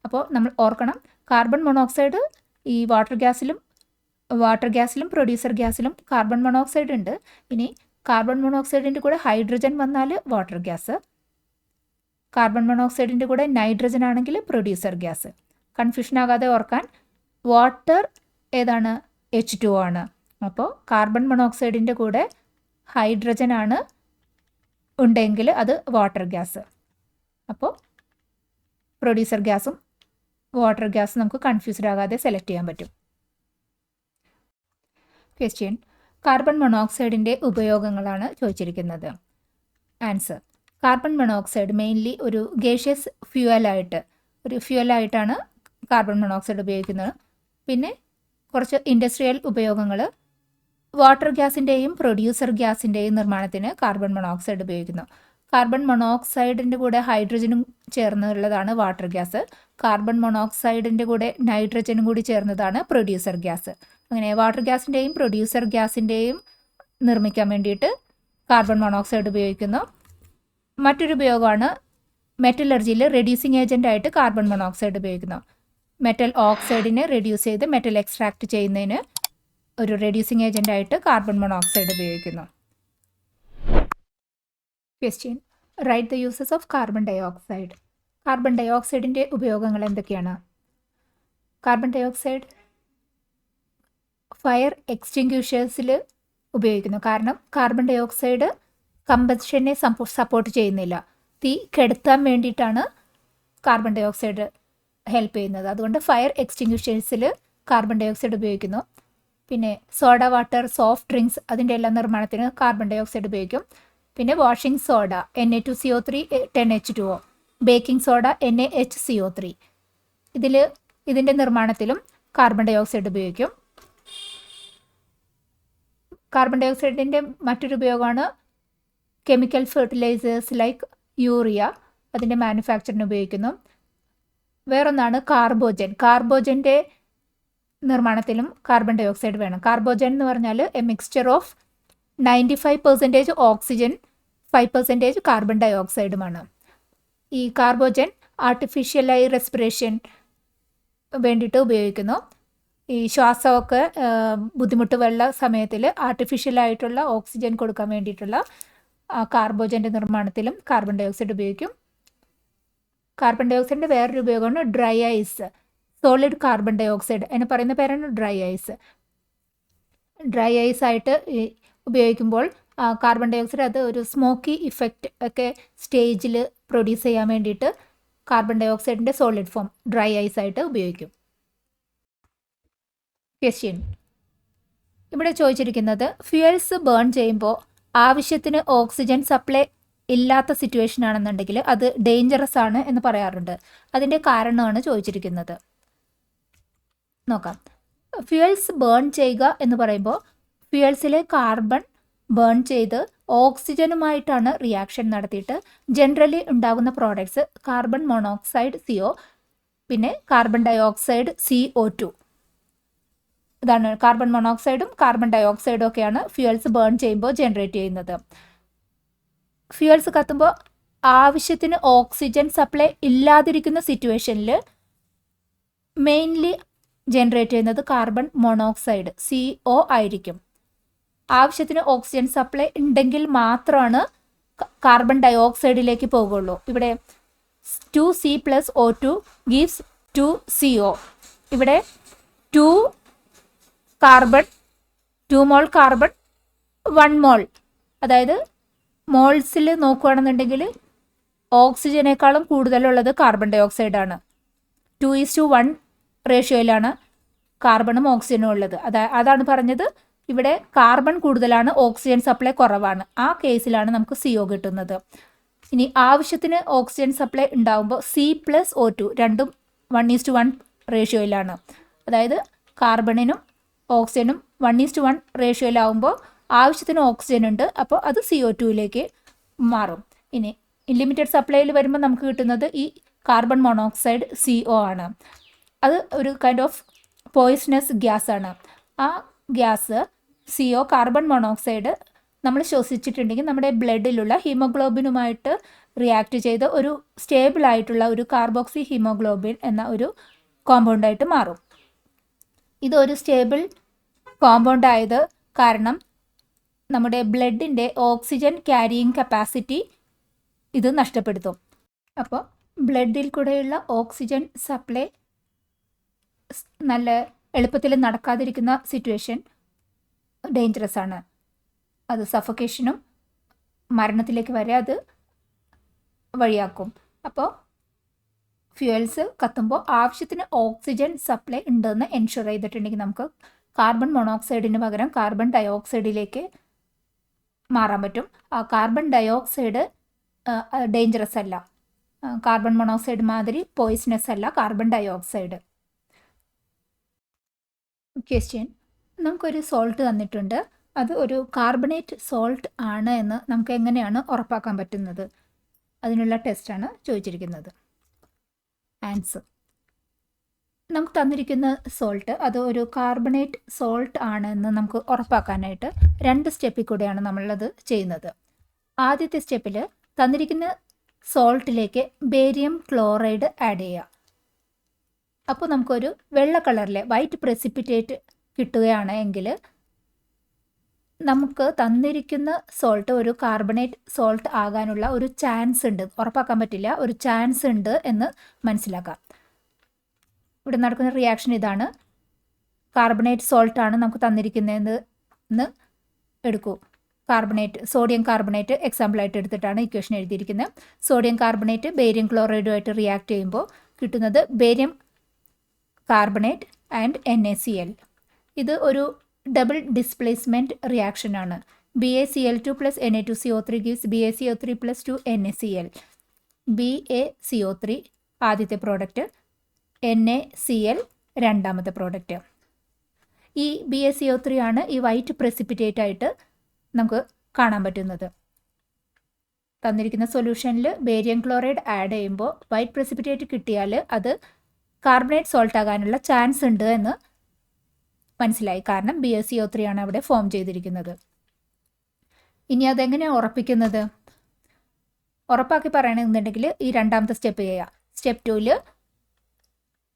അപ്പോൾ നമ്മൾ ഓർക്കണം, കാർബൺ മോണോക്സൈഡ് ഈ വാട്ടർ ഗ്യാസിലും പ്രൊഡ്യൂസർ ഗ്യാസിലും കാർബൺ മോണോക്സൈഡ് ഉണ്ട്. ഇനി കാർബൺ മോണോക്സൈഡിൻ്റെ കൂടെ ഹൈഡ്രജൻ വന്നാൽ വാട്ടർ ഗ്യാസ്, കാർബൺ മോണോക്സൈഡിൻ്റെ കൂടെ നൈട്രജൻ ആണെങ്കിൽ പ്രൊഡ്യൂസർ ഗ്യാസ്. കൺഫ്യൂഷൻ ആകാതെ ഓർക്കാൻ, വാട്ടർ ഏതാണ്? H2O ആണ്. അപ്പോൾ കാർബൺ മോണോക്സൈഡിൻ്റെ കൂടെ ഹൈഡ്രജൻ ആണ് ഉണ്ടെങ്കിൽ അത് വാട്ടർ ഗ്യാസ്. അപ്പോൾ പ്രൊഡ്യൂസർ ഗ്യാസും വാട്ടർ ഗ്യാസും നമുക്ക് കൺഫ്യൂസ്ഡ് ആകാതെ സെലക്ട് ചെയ്യാൻ പറ്റും. ക്വസ്റ്റ്യൻ: കാർബൺ മോണോക്സൈഡിൻ്റെ ഉപയോഗങ്ങളാണ് ചോദിച്ചിരിക്കുന്നത്. ആൻസർ: കാർബൺ മോണോക്സൈഡ് മെയിൻലി ഒരു ഗേഷ്യസ് ഫ്യൂവലായിട്ടാണ് കാർബൺ മോണോക്സൈഡ് ഉപയോഗിക്കുന്നത്. പിന്നെ കുറച്ച് ഇൻഡസ്ട്രിയൽ ഉപയോഗങ്ങൾ, വാട്ടർ ഗ്യാസിൻ്റെയും പ്രൊഡ്യൂസർ ഗ്യാസിൻ്റെയും നിർമ്മാണത്തിന് കാർബൺ മോണോക്സൈഡ് ഉപയോഗിക്കുന്നു. കാർബൺ മോണോക്സൈഡിൻ്റെ കൂടെ ഹൈഡ്രജനും ചേർന്നുള്ളതാണ് വാട്ടർ ഗ്യാസ്. കാർബൺ മോണോക്സൈഡിൻ്റെ കൂടെ നൈട്രജനും കൂടി ചേർന്നതാണ് പ്രൊഡ്യൂസർ ഗ്യാസ്. അങ്ങനെ വാട്ടർ ഗ്യാസിൻ്റെയും പ്രൊഡ്യൂസർ ഗ്യാസിൻ്റെയും നിർമ്മിക്കാൻ വേണ്ടിയിട്ട് കാർബൺ മോണോക്സൈഡ് ഉപയോഗിക്കുന്നു. മറ്റൊരു ഉപയോഗമാണ് മെറ്റലർജിയിൽ റെഡ്യൂസിങ് ഏജൻ്റായിട്ട് കാർബൺ മോണോക്സൈഡ് ഉപയോഗിക്കുന്നു. മെറ്റൽ ഓക്സൈഡിനെ റെഡ്യൂസ് ചെയ്ത് മെറ്റൽ എക്സ്ട്രാക്ട് ചെയ്യുന്നതിന് ഒരു റെഡ്യൂസിങ് ഏജൻ്റായിട്ട് കാർബൺ മോണോക്സൈഡ് ഉപയോഗിക്കുന്നു. Question: write the uses of carbon dioxide. Carbon ഡൈ ഓക്സൈഡിൻ്റെ ഉപയോഗങ്ങൾ എന്തൊക്കെയാണ്? കാർബൺ ഡൈ ഓക്സൈഡ് ഫയർ എക്സ്റ്റിങ്ക്വിഷേഴ്സിൽ ഉപയോഗിക്കുന്നു. കാരണം കാർബൺ ഡൈ ഓക്സൈഡ് കമ്പഷനെ സപ്പോർട്ട് ചെയ്യുന്നില്ല. തീ കെടുത്താൻ വേണ്ടിയിട്ടാണ് കാർബൺ ഡൈ ഓക്സൈഡ് ഹെൽപ്പ് ചെയ്യുന്നത്. അതുകൊണ്ട് ഫയർ എക്സ്റ്റിങ്ക്വിഷേഴ്സിൽ കാർബൺ ഡൈ ഓക്സൈഡ് ഉപയോഗിക്കുന്നു. പിന്നെ സോഡ വാട്ടർ, സോഫ്റ്റ് ഡ്രിങ്ക്സ് അതിൻ്റെ എല്ലാ നിർമ്മാണത്തിന് കാർബൺ ഡൈ ഓക്സൈഡ് ഉപയോഗിക്കും. പിന്നെ washing soda Na2CO3 10H2O, baking soda NaHCO3 ഇതിൻ്റെ നിർമ്മാണത്തിലും കാർബൺ ഡൈ ഓക്സൈഡ് ഉപയോഗിക്കും. കാർബൺ ഡൈ ഓക്സൈഡിൻ്റെ മറ്റൊരു ഉപയോഗമാണ് കെമിക്കൽ ഫെർട്ടിലൈസേഴ്സ് ലൈക്ക് യൂറിയ, അതിൻ്റെ മാനുഫാക്ചറിന് ഉപയോഗിക്കുന്നു. വേറൊന്നാണ് കാർബോജൻ്റെ നിർമ്മാണത്തിലും കാർബൺ ഡൈ ഓക്സൈഡ് വേണം. കാർബോജൻ എന്ന് പറഞ്ഞാൽ a mixture of 95% oxygen 5% carbon ഡൈ ഓക്സൈഡുമാണ്. ഈ കാർബോജൻ ആർട്ടിഫിഷ്യലായി റെസ്പിറേഷൻ വേണ്ടിയിട്ട് ഉപയോഗിക്കുന്നു. ഈ ശ്വാസമൊക്കെ ബുദ്ധിമുട്ടുള്ള സമയത്തിൽ ആർട്ടിഫിഷ്യലായിട്ടുള്ള ഓക്സിജൻ കൊടുക്കാൻ വേണ്ടിയിട്ടുള്ള കാർബോജൻ്റെ നിർമ്മാണത്തിലും കാർബൺ ഡൈ ഓക്സൈഡ് ഉപയോഗിക്കും. കാർബൺ ഡൈ ഓക്സൈഡിൻ്റെ വേറൊരു ഉപയോഗമാണ് dry ice, solid carbon dioxide. അതിന് പറയുന്ന പേരാണ് ഡ്രൈ ഐസ്. ഡ്രൈ ഐസ് ആയിട്ട് ഉപയോഗിക്കുമ്പോൾ കാർബൺ ഡൈ ഓക്സൈഡ് അത് ഒരു സ്മോക്കി ഇഫക്റ്റ് ഒക്കെ സ്റ്റേജിൽ പ്രൊഡ്യൂസ് ചെയ്യാൻ വേണ്ടിയിട്ട് കാർബൺ ഡൈ ഓക്സൈഡിൻ്റെ സോളിഡ് ഫോം ഡ്രൈ ഐസ് ആയിട്ട് ഉപയോഗിക്കും. ക്വസ്റ്റ്യൻ: ഇവിടെ ചോദിച്ചിരിക്കുന്നത് ഫ്യൂവൽസ് ബേൺ ചെയ്യുമ്പോൾ ആവശ്യത്തിന് ഓക്സിജൻ സപ്ലൈ ഇല്ലാത്ത സിറ്റുവേഷൻ ആണെന്നുണ്ടെങ്കിൽ അത് ഡേഞ്ചറസ് ആണ് എന്ന് പറയാറുണ്ട്. അതിൻ്റെ കാരണമാണ് ചോദിച്ചിരിക്കുന്നത്. നോക്കാം. ഫ്യൂവൽസ് ബേൺ ചെയ്യുക എന്ന് പറയുമ്പോൾ ഫ്യൂവൽസിലെ കാർബൺ ബേൺ ചെയ്ത് ഓക്സിജനുമായിട്ടാണ് റിയാക്ഷൻ നടത്തിയിട്ട് ജനറലി ഉണ്ടാകുന്ന പ്രോഡക്ട്സ് കാർബൺ മോണോക്സൈഡ് CO, പിന്നെ കാർബൺ ഡൈ ഓക്സൈഡ് CO2. ഇതാണ് കാർബൺ മോണോക്സൈഡും കാർബൺ ഡയോക്സൈഡും ഒക്കെയാണ് ഫ്യൂവൽസ് ബേൺ ചെയ്യുമ്പോൾ ജനറേറ്റ് ചെയ്യുന്നത്. ഫ്യൂവൽസ് കത്തുമ്പോൾ ആവശ്യത്തിന് ഓക്സിജൻ സപ്ലൈ ഇല്ലാതിരിക്കുന്ന സിറ്റുവേഷനിൽ മെയിൻലി ജനറേറ്റ് ചെയ്യുന്നത് കാർബൺ മോണോക്സൈഡ് CO ആയിരിക്കും. ആവശ്യത്തിന് ഓക്സിജൻ സപ്ലൈ ഉണ്ടെങ്കിൽ മാത്രമാണ് കാർബൺ ഡയോക്സൈഡിലേക്ക് പോകുള്ളൂ. ഇവിടെ 2C+O2 gives 2CO. ഇവിടെ 2 കാർബൺ 2 മോൾ കാർബൺ 1 മോൾ, അതായത് മോൾസിൽ നോക്കുകയാണെന്നുണ്ടെങ്കിൽ ഓക്സിജനേക്കാളും കൂടുതലുള്ളത് കാർബൺ ഡയോക്സൈഡാണ്. 2:1 റേഷ്യോയിലാണ് കാർബണും ഓക്സിജനും ഉള്ളത്. അതാണ് പറഞ്ഞത്, ഇവിടെ കാർബൺ കൂടുതലാണ്, ഓക്സിജൻ സപ്ലൈ കുറവാണ്. ആ കേസിലാണ് നമുക്ക് CO കിട്ടുന്നത്. ഇനി ആവശ്യത്തിന് ഓക്സിജൻ സപ്ലൈ ഉണ്ടാകുമ്പോൾ C+O2 രണ്ടും 1:1 റേഷ്യോയിലാണ്. അതായത് കാർബണിനും ഓക്സിജനും 1:1 റേഷ്യോയിലാവുമ്പോൾ ആവശ്യത്തിന് ഓക്സിജൻ ഉണ്ട്, അപ്പോൾ അത് CO2യിലേക്ക് മാറും. ഇനി ഇൻലിമിറ്റഡ് സപ്ലൈയിൽ വരുമ്പോൾ നമുക്ക് കിട്ടുന്നത് ഈ കാർബൺ മോണോക്സൈഡ് CO ആണ്. അത് ഒരു കൈൻഡ് ഓഫ് പോയിസണസ് ഗ്യാസ് ആണ്. ആ ഗ്യാസ് CO കാർബൺ മോണോക്സൈഡ് നമ്മൾ ശ്വസിച്ചിട്ടുണ്ടെങ്കിൽ നമ്മുടെ ബ്ലഡിലുള്ള ഹീമോഗ്ലോബിനുമായിട്ട് റിയാക്ട് ചെയ്ത് ഒരു സ്റ്റേബിൾ ആയിട്ടുള്ള ഒരു കാർബോക്സി ഹീമോഗ്ലോബിൻ എന്ന ഒരു കോമ്പൗണ്ടായിട്ട് മാറും. ഇതൊരു സ്റ്റേബിൾ കോമ്പൗണ്ട് ആയത് കാരണം നമ്മുടെ ബ്ലഡിൻ്റെ ഓക്സിജൻ ക്യാരിയിങ് കപ്പാസിറ്റി ഇത് നഷ്ടപ്പെടുത്തും. അപ്പോൾ ബ്ലഡിൽ കൂടെയുള്ള ഓക്സിജൻ സപ്ലൈ നല്ല എളുപ്പത്തിൽ നടക്കാതിരിക്കുന്ന സിറ്റുവേഷൻ ഡേഞ്ചറസ് ആണ്. അത് സഫക്കേഷനും മരണത്തിലേക്ക് വരെ അത് വഴിയാക്കും. അപ്പോൾ ഫ്യൂവൽസ് കത്തുമ്പോൾ ആവശ്യത്തിന് ഓക്സിജൻ സപ്ലൈ ഉണ്ടെന്ന് എൻഷുർ ചെയ്തിട്ടുണ്ടെങ്കിൽ നമുക്ക് കാർബൺ മോണോക്സൈഡിന് പകരം കാർബൺ ഡയോക്സൈഡിലേക്ക് മാറാൻ പറ്റും. ആ കാർബൺ ഡയോക്സൈഡ് ഡേഞ്ചറസ് അല്ല, കാർബൺ മോണോക്സൈഡ് മാതിരി പോയിസണസ് അല്ല കാർബൺ ഡയോക്സൈഡ്. ക്വസ്റ്റ്യൻ, നമുക്കൊരു സോൾട്ട് തന്നിട്ടുണ്ട്, അത് ഒരു കാർബണേറ്റ് സോൾട്ട് ആണ് എന്ന് നമുക്ക് എങ്ങനെയാണ് ഉറപ്പാക്കാൻ പറ്റുന്നത്? അതിനുള്ള ടെസ്റ്റാണ് ചോദിച്ചിരിക്കുന്നത്. ആൻസർ, നമുക്ക് തന്നിരിക്കുന്ന സോൾട്ട് അത് ഒരു കാർബണേറ്റ് സോൾട്ട് ആണ് എന്ന് നമുക്ക് ഉറപ്പാക്കാനായിട്ട് 2 സ്റ്റെപ്പിൽ കൂടെയാണ് നമ്മളത് ചെയ്യുന്നത്. ആദ്യത്തെ സ്റ്റെപ്പിൽ തന്നിരിക്കുന്ന സോൾട്ടിലേക്ക് ബേരിയം ക്ലോറൈഡ് ആഡ് ചെയ്യുക. അപ്പോൾ നമുക്കൊരു വെള്ള കളറിലെ വൈറ്റ് പ്രസിപ്പിറ്റേറ്റ് കിട്ടുകയാണ് എങ്കിൽ നമുക്ക് തന്നിരിക്കുന്ന സോൾട്ട് ഒരു കാർബണേറ്റ് സോൾട്ട് ആകാനുള്ള ഒരു ചാൻസ് ഉണ്ട്, ഉറപ്പാക്കാൻ പറ്റില്ല, ഒരു ചാൻസ് ഉണ്ട് എന്ന് മനസ്സിലാക്കാം. ഇവിടെ നടക്കുന്ന റിയാക്ഷൻ ഇതാണ്. കാർബണേറ്റ് സോൾട്ടാണ് നമുക്ക് തന്നിരിക്കുന്നതെന്ന് എടുക്കൂ. കാർബണേറ്റ്, സോഡിയം കാർബണേറ്റ് എക്സാമ്പിളായിട്ട് എടുത്തിട്ടാണ് ഇക്വേഷൻ എഴുതിയിരിക്കുന്നത്. സോഡിയം കാർബണേറ്റ് ബേരിയം ക്ലോറൈഡുമായിട്ട് റിയാക്ട് ചെയ്യുമ്പോൾ കിട്ടുന്നത് ബേരിയം കാർബണേറ്റ് ആൻഡ് NaCl. ഇത് ഒരു double displacement റിയാക്ഷനാണ്. BaCl2 + Na2CO3 gives BaCO3 + 2NaCl. BaCO3 ആദ്യത്തെ പ്രോഡക്റ്റ്, NaCl രണ്ടാമത്തെ പ്രോഡക്റ്റ്. ഈ BaCO3 ആണ് ഈ വൈറ്റ് പ്രസിപ്പിറ്റേറ്റ് ആയിട്ട് നമുക്ക് കാണാൻ പറ്റുന്നത്. തന്നിരിക്കുന്ന സൊല്യൂഷനിൽ ബേരിയം ക്ലോറൈഡ് ആഡ് ചെയ്യുമ്പോൾ വൈറ്റ് പ്രസിപ്പിറ്റേറ്റ് കിട്ടിയാൽ അത് കാർബണേറ്റ് സോൾട്ട് ആകാനുള്ള ചാൻസ് ഉണ്ട് എന്ന് മനസ്സിലായി, കാരണം BaCO3 ആണ് അവിടെ ഫോം ചെയ്തിരിക്കുന്നത്. ഇനി അതെങ്ങനെയാണ് ഉറപ്പിക്കുന്നത്? ഉറപ്പാക്കി പറയണമെന്നുണ്ടെങ്കിൽ ഈ രണ്ടാമത്തെ സ്റ്റെപ്പ് ചെയ്യുക. സ്റ്റെപ്പ് 2ൽ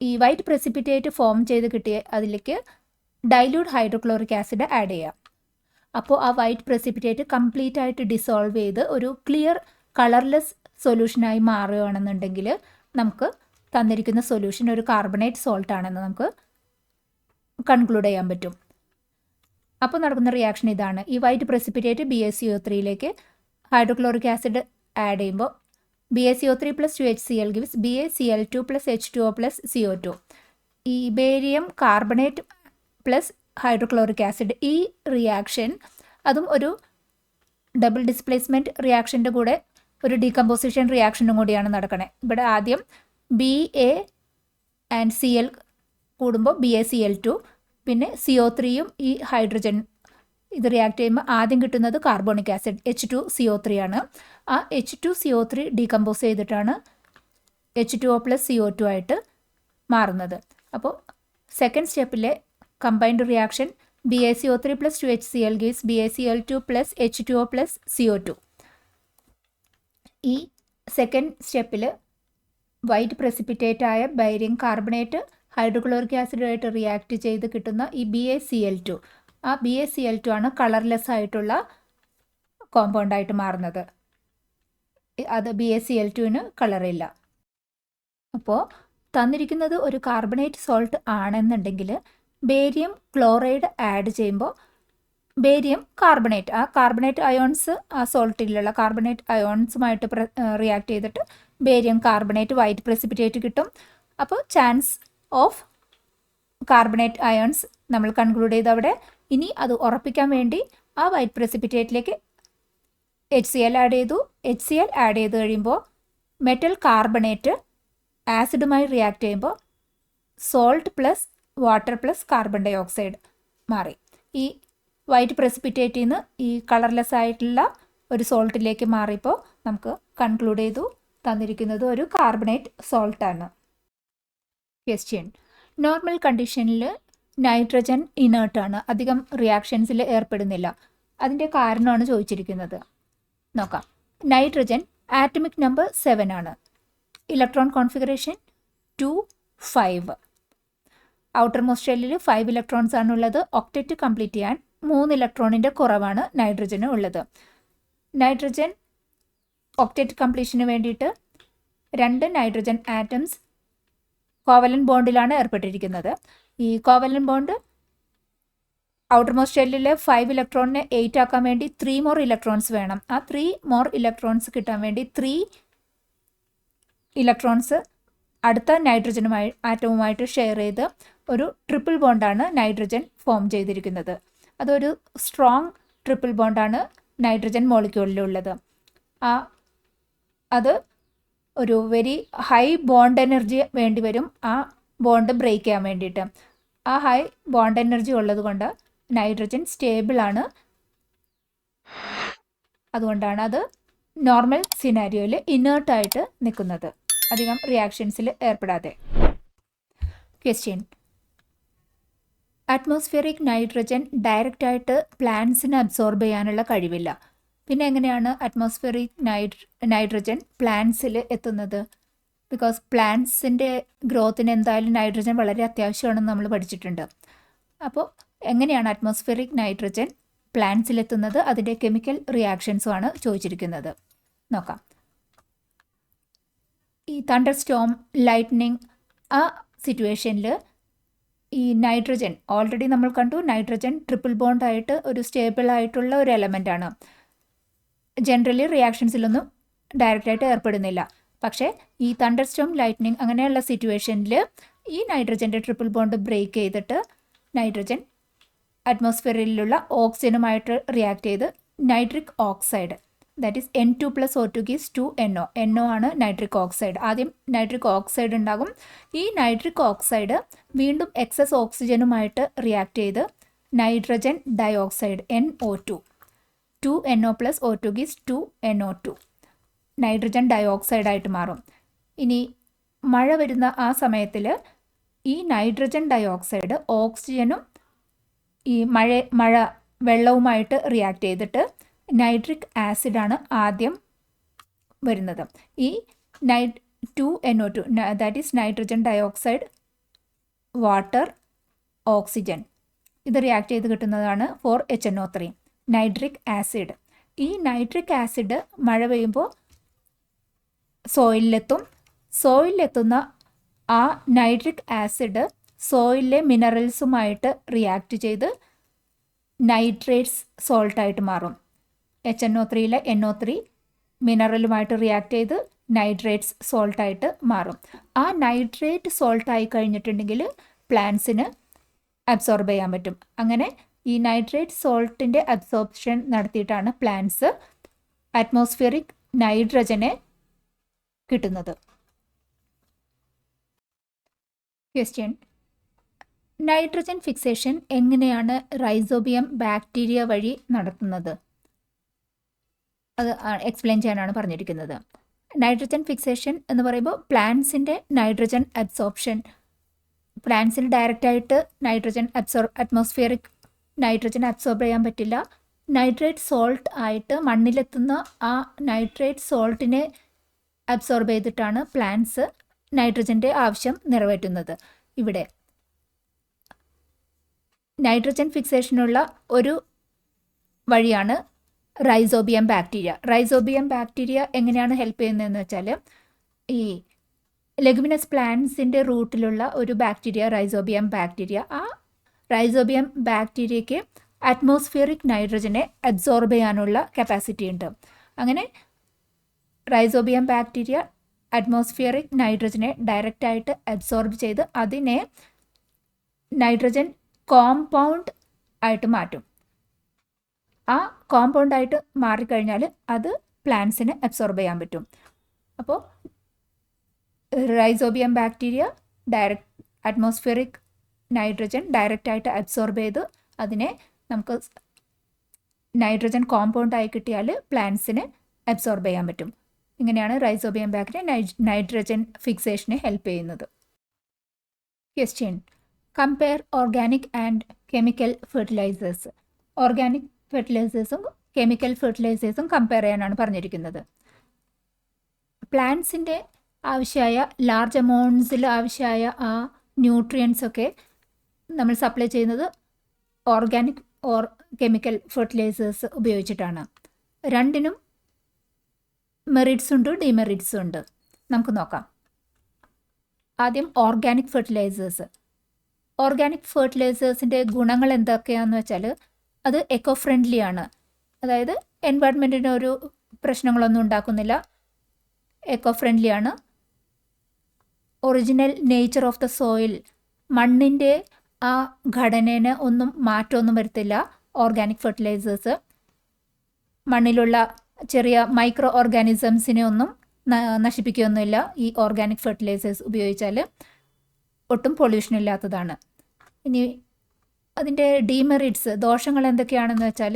ഈ വൈറ്റ് പ്രസിപ്പിറ്റേറ്റ് ഫോം ചെയ്ത് കിട്ടിയ അതിലേക്ക് ഡൈല്യൂട്ട് ഹൈഡ്രോക്ലോറിക് ആസിഡ് ആഡ് ചെയ്യുക. അപ്പോൾ ആ വൈറ്റ് പ്രസിപ്പിറ്റേറ്റ് കംപ്ലീറ്റ് ആയിട്ട് ഡിസോൾവ് ചെയ്ത് ഒരു ക്ലിയർ കളർലെസ് സൊല്യൂഷനായി മാറുകയാണെന്നുണ്ടെങ്കിൽ നമുക്ക് തന്നിരിക്കുന്ന സൊല്യൂഷൻ ഒരു കാർബണേറ്റ് സോൾട്ട് ആണെന്ന് നമുക്ക് കൺക്ലൂഡ് ചെയ്യാൻ പറ്റും. അപ്പോൾ നടക്കുന്ന റിയാക്ഷൻ ഇതാണ്. ഈ വൈറ്റ് പ്രസിപ്പിറ്റേറ്റ് BaCO3യിലേക്ക് ഹൈഡ്രോക്ലോറിക് ആസിഡ് ആഡ് ചെയ്യുമ്പോൾ BaCO3 + 2HCl gives BaCl2 + H2O + CO2. ഈ barium carbonate plus hydrochloric acid, ഈ റിയാക്ഷൻ അതും ഒരു ഡബിൾ ഡിസ്പ്ലേസ്മെൻറ്റ് റിയാക്ഷൻ്റെ കൂടെ ഒരു ഡീകമ്പോസിഷൻ റിയാക്ഷനും കൂടിയാണ് നടക്കണേ. ഇവിടെ ആദ്യം Ba and Cl കൂടുമ്പോൾ BaCl2, പിന്നെ CO3യും ഈ ഹൈഡ്രജൻ ഇത് റിയാക്ട് ചെയ്യുമ്പോൾ ആദ്യം കിട്ടുന്നത് കാർബോണിക് ആസിഡ് H2CO3 ആണ്. ആ H2CO3 ഡീകമ്പോസ് ചെയ്തിട്ടാണ് H2O + CO2 ആയിട്ട് മാറുന്നത്. അപ്പോൾ second സ്റ്റെപ്പിലെ combined reaction BaCO3 plus 2HCl gives BaCl2 plus H2O plus CO2. ഈ സെക്കൻഡ് സ്റ്റെപ്പിൽ വൈറ്റ് പ്രസിപ്പിറ്റേറ്റ് ആയ ബൈരിയം കാർബണേറ്റ് ഹൈഡ്രോക്ലോറിക് ആസിഡുമായിട്ട് റിയാക്ട് ചെയ്ത് കിട്ടുന്ന ഈ BaCl2, ആ BaCl2 ആണ് കളർലെസ് ആയിട്ടുള്ള കോമ്പൗണ്ടായിട്ട് മാറുന്നത്. അത് BaCl2ന് കളറില്ല. അപ്പോൾ തന്നിരിക്കുന്നത് ഒരു കാർബണേറ്റ് സോൾട്ട് ആണെന്നുണ്ടെങ്കിൽ ബേരിയം ക്ലോറൈഡ് ആഡ് ചെയ്യുമ്പോൾ ബേരിയം കാർബണേറ്റ്, ആ കാർബണേറ്റ് അയോൺസ് ആ സോൾട്ടിലുള്ള കാർബണേറ്റ് അയോൺസുമായിട്ട് റിയാക്ട് ചെയ്തിട്ട് ബേരിയം കാർബണേറ്റ് വൈറ്റ് പ്രസിപ്പിറ്റേറ്റ് കിട്ടും. അപ്പോൾ ചാൻസ് ഓഫ് കാർബണേറ്റ് അയോൺസ് നമ്മൾ കൺക്ലൂഡ് ചെയ്ത് അവിടെ. ഇനി അത് ഉറപ്പിക്കാൻ വേണ്ടി ആ വൈറ്റ് പ്രസിപ്പിറ്റേറ്റിലേക്ക് HCl ആഡ് ചെയ്തു. HCl ആഡ് ചെയ്ത് കഴിയുമ്പോൾ മെറ്റൽ കാർബണേറ്റ് ആസിഡുമായി റിയാക്ട് ചെയ്യുമ്പോൾ salt plus water plus carbon dioxide മാറി. ഈ വൈറ്റ് പ്രസിപ്പിറ്റേറ്റിൽ നിന്ന് ഈ കളർലെസ് ആയിട്ടുള്ള ഒരു സോൾട്ടിലേക്ക് മാറിയപ്പോൾ നമുക്ക് കൺക്ലൂഡ് ചെയ്തു തന്നിരിക്കുന്നത് ഒരു കാർബണേറ്റ് സോൾട്ടാണ്. ക്വസ്റ്റ്യൻ: നോർമൽ കണ്ടീഷനിൽ നൈട്രജൻ ഇനേർട്ടാണ്, അധികം റിയാക്ഷൻസിൽ ഏർപ്പെടുന്നില്ല. അതിൻ്റെ കാരണമാണ് ചോദിച്ചിരിക്കുന്നത്. നോക്കാം. നൈട്രജൻ ആറ്റമിക് നമ്പർ 7 ആണ്. Electron configuration 2, 5. ഔട്ടർ മോസ്റ്റ് ഷെല്ലിൽ 5 ഇലക്ട്രോൺസ് ആണുള്ളത്. ഒക്ടറ്റ് കംപ്ലീറ്റ് ചെയ്യാൻ 3 ഇലക്ട്രോണിൻ്റെ കുറവാണ് നൈട്രജന് ഉള്ളത്. നൈട്രജൻ ഒക്ടറ്റ് കംപ്ലീഷന് വേണ്ടിയിട്ട് 2 നൈട്രജൻ ആറ്റംസ് കോവലൻ ബോണ്ടിലാണ് ഏർപ്പെട്ടിരിക്കുന്നത്. ഈ കോവലൻ ബോണ്ട് ഔട്ടർ മോസ്റ്റ് ഷെല്ലിലെ 5 ഇലക്ട്രോണിനെ 8 ആക്കാൻ വേണ്ടി 3 more ഇലക്ട്രോൺസ് വേണം. ആ 3 more ഇലക്ട്രോൺസ് കിട്ടാൻ വേണ്ടി 3 ഇലക്ട്രോൺസ് അടുത്ത ആറ്റവുമായിട്ട് ഷെയർ ചെയ്ത് ഒരു ട്രിപ്പിൾ ബോണ്ടാണ് നൈട്രജൻ ഫോം ചെയ്തിരിക്കുന്നത്. അതൊരു സ്ട്രോങ് ട്രിപ്പിൾ ബോണ്ടാണ് നൈട്രജൻ മോളിക്യൂളിലുള്ളത്. അത് ഒരു വെരി ഹൈ ബോണ്ട് എനർജി വേണ്ടി വരും ആ ബോണ്ട് ബ്രേക്ക് ചെയ്യാൻ വേണ്ടിയിട്ട്. ആ ഹൈ ബോണ്ട് എനർജി ഉള്ളത് കൊണ്ട് നൈട്രജൻ സ്റ്റേബിളാണ്. അതുകൊണ്ടാണ് അത് നോർമൽ സിനാരിയോയിൽ ഇനേർട്ടായിട്ട് നിൽക്കുന്നത്, അധികം റിയാക്ഷൻസിൽ ഏർപ്പെടാതെ. ക്വസ്റ്റ്യൻ: അറ്റ്മോസ്ഫിയറിക് നൈട്രജൻ ഡയറക്റ്റായിട്ട് പ്ലാന്റ്സിന് അബ്സോർബ് ചെയ്യാനുള്ള കഴിവില്ല. പിന്നെ എങ്ങനെയാണ് അറ്റ്മോസ്ഫിയറിക് നൈട്രജൻ പ്ലാന്റ്സിൽ എത്തുന്നത്? ബിക്കോസ് പ്ലാന്റ്സിൻ്റെ ഗ്രോത്തിന് എന്തായാലും നൈട്രജൻ വളരെ അത്യാവശ്യമാണെന്ന് നമ്മൾ പഠിച്ചിട്ടുണ്ട്. അപ്പോൾ എങ്ങനെയാണ് അറ്റ്മോസ്ഫിയറിക് നൈട്രജൻ പ്ലാന്റ്സിലെത്തുന്നത്? അതിൻ്റെ കെമിക്കൽ റിയാക്ഷൻസും ആണ് ചോദിച്ചിരിക്കുന്നത്. നോക്കാം. ഈ തണ്ടർ സ്റ്റോം, ലൈറ്റ്നിങ്, ആ സിറ്റുവേഷനിൽ ഈ നൈട്രജൻ ഓൾറെഡി നമ്മൾ കണ്ടു, നൈട്രജൻ ട്രിപ്പിൾ ബോണ്ടായിട്ട് ഒരു സ്റ്റേബിൾ ആയിട്ടുള്ള ഒരു എലമെൻ്റ് ആണ്. ജനറലി റിയാക്ഷൻസിലൊന്നും ഡയറക്റ്റായിട്ട് ഏർപ്പെടുന്നില്ല. പക്ഷേ ഈ തണ്ടർ സ്റ്റോം, ലൈറ്റ്നിങ് അങ്ങനെയുള്ള സിറ്റുവേഷനിൽ ഈ നൈട്രജൻ്റെ ട്രിപ്പിൾ ബോണ്ട് ബ്രേക്ക് ചെയ്തിട്ട് നൈട്രജൻ അറ്റ്മോസ്ഫിയറിലുള്ള ഓക്സിജനുമായിട്ട് റിയാക്ട് ചെയ്ത് nitric oxide, that is N2 + O2 gives 2NO. NO ആണ് നൈട്രിക് ഓക്സൈഡ്. ആദ്യം നൈട്രിക് ഓക്സൈഡ് ഉണ്ടാകും. ഈ നൈട്രിക് ഓക്സൈഡ് വീണ്ടും എക്സസ് ഓക്സിജനുമായിട്ട് റിയാക്ട് ചെയ്ത് nitrogen dioxide NO2, 2NO + O2 gives 2NO2, nitrogen ഡയോക്സൈഡായിട്ട് മാറും. ഇനി മഴ വരുന്ന ആ സമയത്തിൽ ഈ നൈട്രജൻ ഡയോക്സൈഡ് ഓക്സിജനും ഈ മഴ വെള്ളവുമായിട്ട് റിയാക്ട് ചെയ്തിട്ട് നൈട്രിക് ആസിഡാണ് ആദ്യം വരുന്നത്. ഈ 2NO2 that is nitrogen dioxide, water, oxygen, ഇത് റിയാക്ട് ചെയ്ത് കിട്ടുന്നതാണ് 4HNO3 നൈട്രിക് ആസിഡ്. ഈ നൈട്രിക് ആസിഡ് മഴ പെയ്യുമ്പോൾ സോയിലെത്തും. സോയിലെത്തുന്ന ആ നൈട്രിക് ആസിഡ് സോയിലിലെ മിനറൽസുമായിട്ട് റിയാക്ട് ചെയ്ത് നൈട്രേറ്റ്സ് സോൾട്ടായിട്ട് മാറും. HNO3യിലെ NO3 മിനറലുമായിട്ട് റിയാക്ട് ചെയ്ത് നൈട്രേറ്റ്സ് സോൾട്ടായിട്ട് മാറും. ആ നൈട്രേറ്റ് സോൾട്ടായി കഴിഞ്ഞിട്ടുണ്ടെങ്കിൽ പ്ലാന്റ്സിന് അബ്സോർബ് ചെയ്യാൻ പറ്റും. അങ്ങനെ ഈ നൈട്രേറ്റ് സോൾട്ടിൻ്റെ അബ്സോർപ്ഷൻ നടത്തിയിട്ടാണ് പ്ലാന്റ്സ് അറ്റ്മോസ്ഫിയറിക് നൈട്രജനെ കിട്ടുന്നത്. ക്വസ്റ്റ്യൻ: നൈട്രജൻ ഫിക്സേഷൻ എങ്ങനെയാണ് റൈസോബിയം ബാക്ടീരിയ വഴി നടത്തുന്നത്? അത് എക്സ്പ്ലെയിൻ ചെയ്യാനാണ് പറഞ്ഞിരിക്കുന്നത്. നൈട്രജൻ ഫിക്സേഷൻ എന്ന് പറയുമ്പോൾ പ്ലാന്റ്സിൻ്റെ നൈട്രജൻ അബ്സോർപ്ഷൻ പ്ലാന്റ്സിന് ഡയറക്റ്റായിട്ട് അറ്റ്മോസ്ഫിയറിക് നൈട്രജൻ അബ്സോർബ് ചെയ്യാൻ പറ്റില്ല. നൈട്രേറ്റ് സോൾട്ട് ആയിട്ട് മണ്ണിലെത്തുന്ന ആ നൈട്രേറ്റ് സോൾട്ടിനെ അബ്സോർബ് ചെയ്തിട്ടാണ് പ്ലാന്റ്സ് നൈട്രജൻ്റെ ആവശ്യം നിറവേറ്റുന്നത്. ഇവിടെ നൈട്രജൻ ഫിക്സേഷനുള്ള ഒരു വഴിയാണ് റൈസോബിയം ബാക്ടീരിയ. റൈസോബിയം ബാക്ടീരിയ എങ്ങനെയാണ് ഹെൽപ്പ് ചെയ്യുന്നതെന്ന് വെച്ചാൽ, ഈ ലെഗുമിനസ് പ്ലാന്റ്സിൻ്റെ റൂട്ടിലുള്ള ഒരു ബാക്ടീരിയ റൈസോബിയം ബാക്ടീരിയ, ആ റൈസോബിയം ബാക്ടീരിയയ്ക്ക് അറ്റ്മോസ്ഫിയറിക് നൈട്രജനെ അബ്സോർബ് ചെയ്യാനുള്ള കപ്പാസിറ്റി ഉണ്ട്. അങ്ങനെ റൈസോബിയം ബാക്ടീരിയ അറ്റ്മോസ്ഫിയറിക് നൈട്രജനെ ഡയറക്റ്റായിട്ട് അബ്സോർബ് ചെയ്ത് അതിനെ നൈട്രജൻ കോമ്പൗണ്ട് ആയിട്ട് മാറ്റും. ആ കോമ്പൗണ്ടായിട്ട് മാറിക്കഴിഞ്ഞാൽ അത് പ്ലാന്റ്സിന് അബ്സോർബ് ചെയ്യാൻ പറ്റും. അപ്പോൾ റൈസോബിയം ബാക്ടീരിയ അറ്റ്മോസ്ഫിയറിക് നൈട്രജൻ ഡയറക്റ്റായിട്ട് അബ്സോർബ് ചെയ്ത് അതിനെ നമുക്ക് നൈട്രജൻ കോമ്പൗണ്ടായി കിട്ടിയാൽ പ്ലാന്റ്സിന് അബ്സോർബ് ചെയ്യാൻ പറ്റും. ഇങ്ങനെയാണ് റൈസോബിയം ബാക്ടീരിയ നൈട്രജൻ ഫിക്സേഷന് ഹെൽപ്പ് ചെയ്യുന്നത്. Question: compare organic and chemical fertilisers. Organic ഫെർട്ടിലൈസേഴ്സും കെമിക്കൽ ഫെർട്ടിലൈസേഴ്സും കമ്പയർ ചെയ്യാനാണ് പറഞ്ഞിരിക്കുന്നത്. പ്ലാന്റ്സിൻ്റെ ആവശ്യമായ ലാർജ് എമൗണ്ട്സിൽ ആവശ്യമായ ആ ന്യൂട്രിയൻസൊക്കെ നമ്മൾ സപ്ലൈ ചെയ്യുന്നത് ഓർഗാനിക് ഓർ കെമിക്കൽ ഫെർട്ടിലൈസേഴ്സ് ഉപയോഗിച്ചിട്ടാണ്. രണ്ടിനും മെറിറ്റ്സ് ഉണ്ട്, ഡിമെറിറ്റ്സും ഉണ്ട്. നമുക്ക് നോക്കാം. ആദ്യം ഓർഗാനിക് ഫെർട്ടിലൈസേഴ്സ്. ഓർഗാനിക് ഫെർട്ടിലൈസേഴ്സിൻ്റെ ഗുണങ്ങൾ എന്തൊക്കെയാണെന്ന് വെച്ചാൽ, അത് എക്കോ ഫ്രണ്ട്ലി ആണ്. അതായത് എൻവയൺമെൻറ്റിന് ഒരു പ്രശ്നങ്ങളൊന്നും ഉണ്ടാക്കുന്നില്ല, എക്കോ ഫ്രണ്ട്ലി ആണ്. Original nature of the soil, മണ്ണിൻ്റെ ആ ഘടനേനെ ഒന്നും മാറ്റമൊന്നും വരുത്തില്ല ഓർഗാനിക് ഫെർട്ടിലൈസേഴ്സ്. മണ്ണിലുള്ള ചെറിയ മൈക്രോ ഓർഗാനിസംസിനെ ഒന്നും നശിപ്പിക്കുകയൊന്നുമില്ല ഈ ഓർഗാനിക് ഫെർട്ടിലൈസേഴ്സ് ഉപയോഗിച്ചാൽ. ഒട്ടും പൊല്യൂഷൻ ഇല്ലാത്തതാണ്. ഇനി അതിൻ്റെ ഡീമെറിറ്റ്സ്, ദോഷങ്ങൾ എന്തൊക്കെയാണെന്ന് വെച്ചാൽ,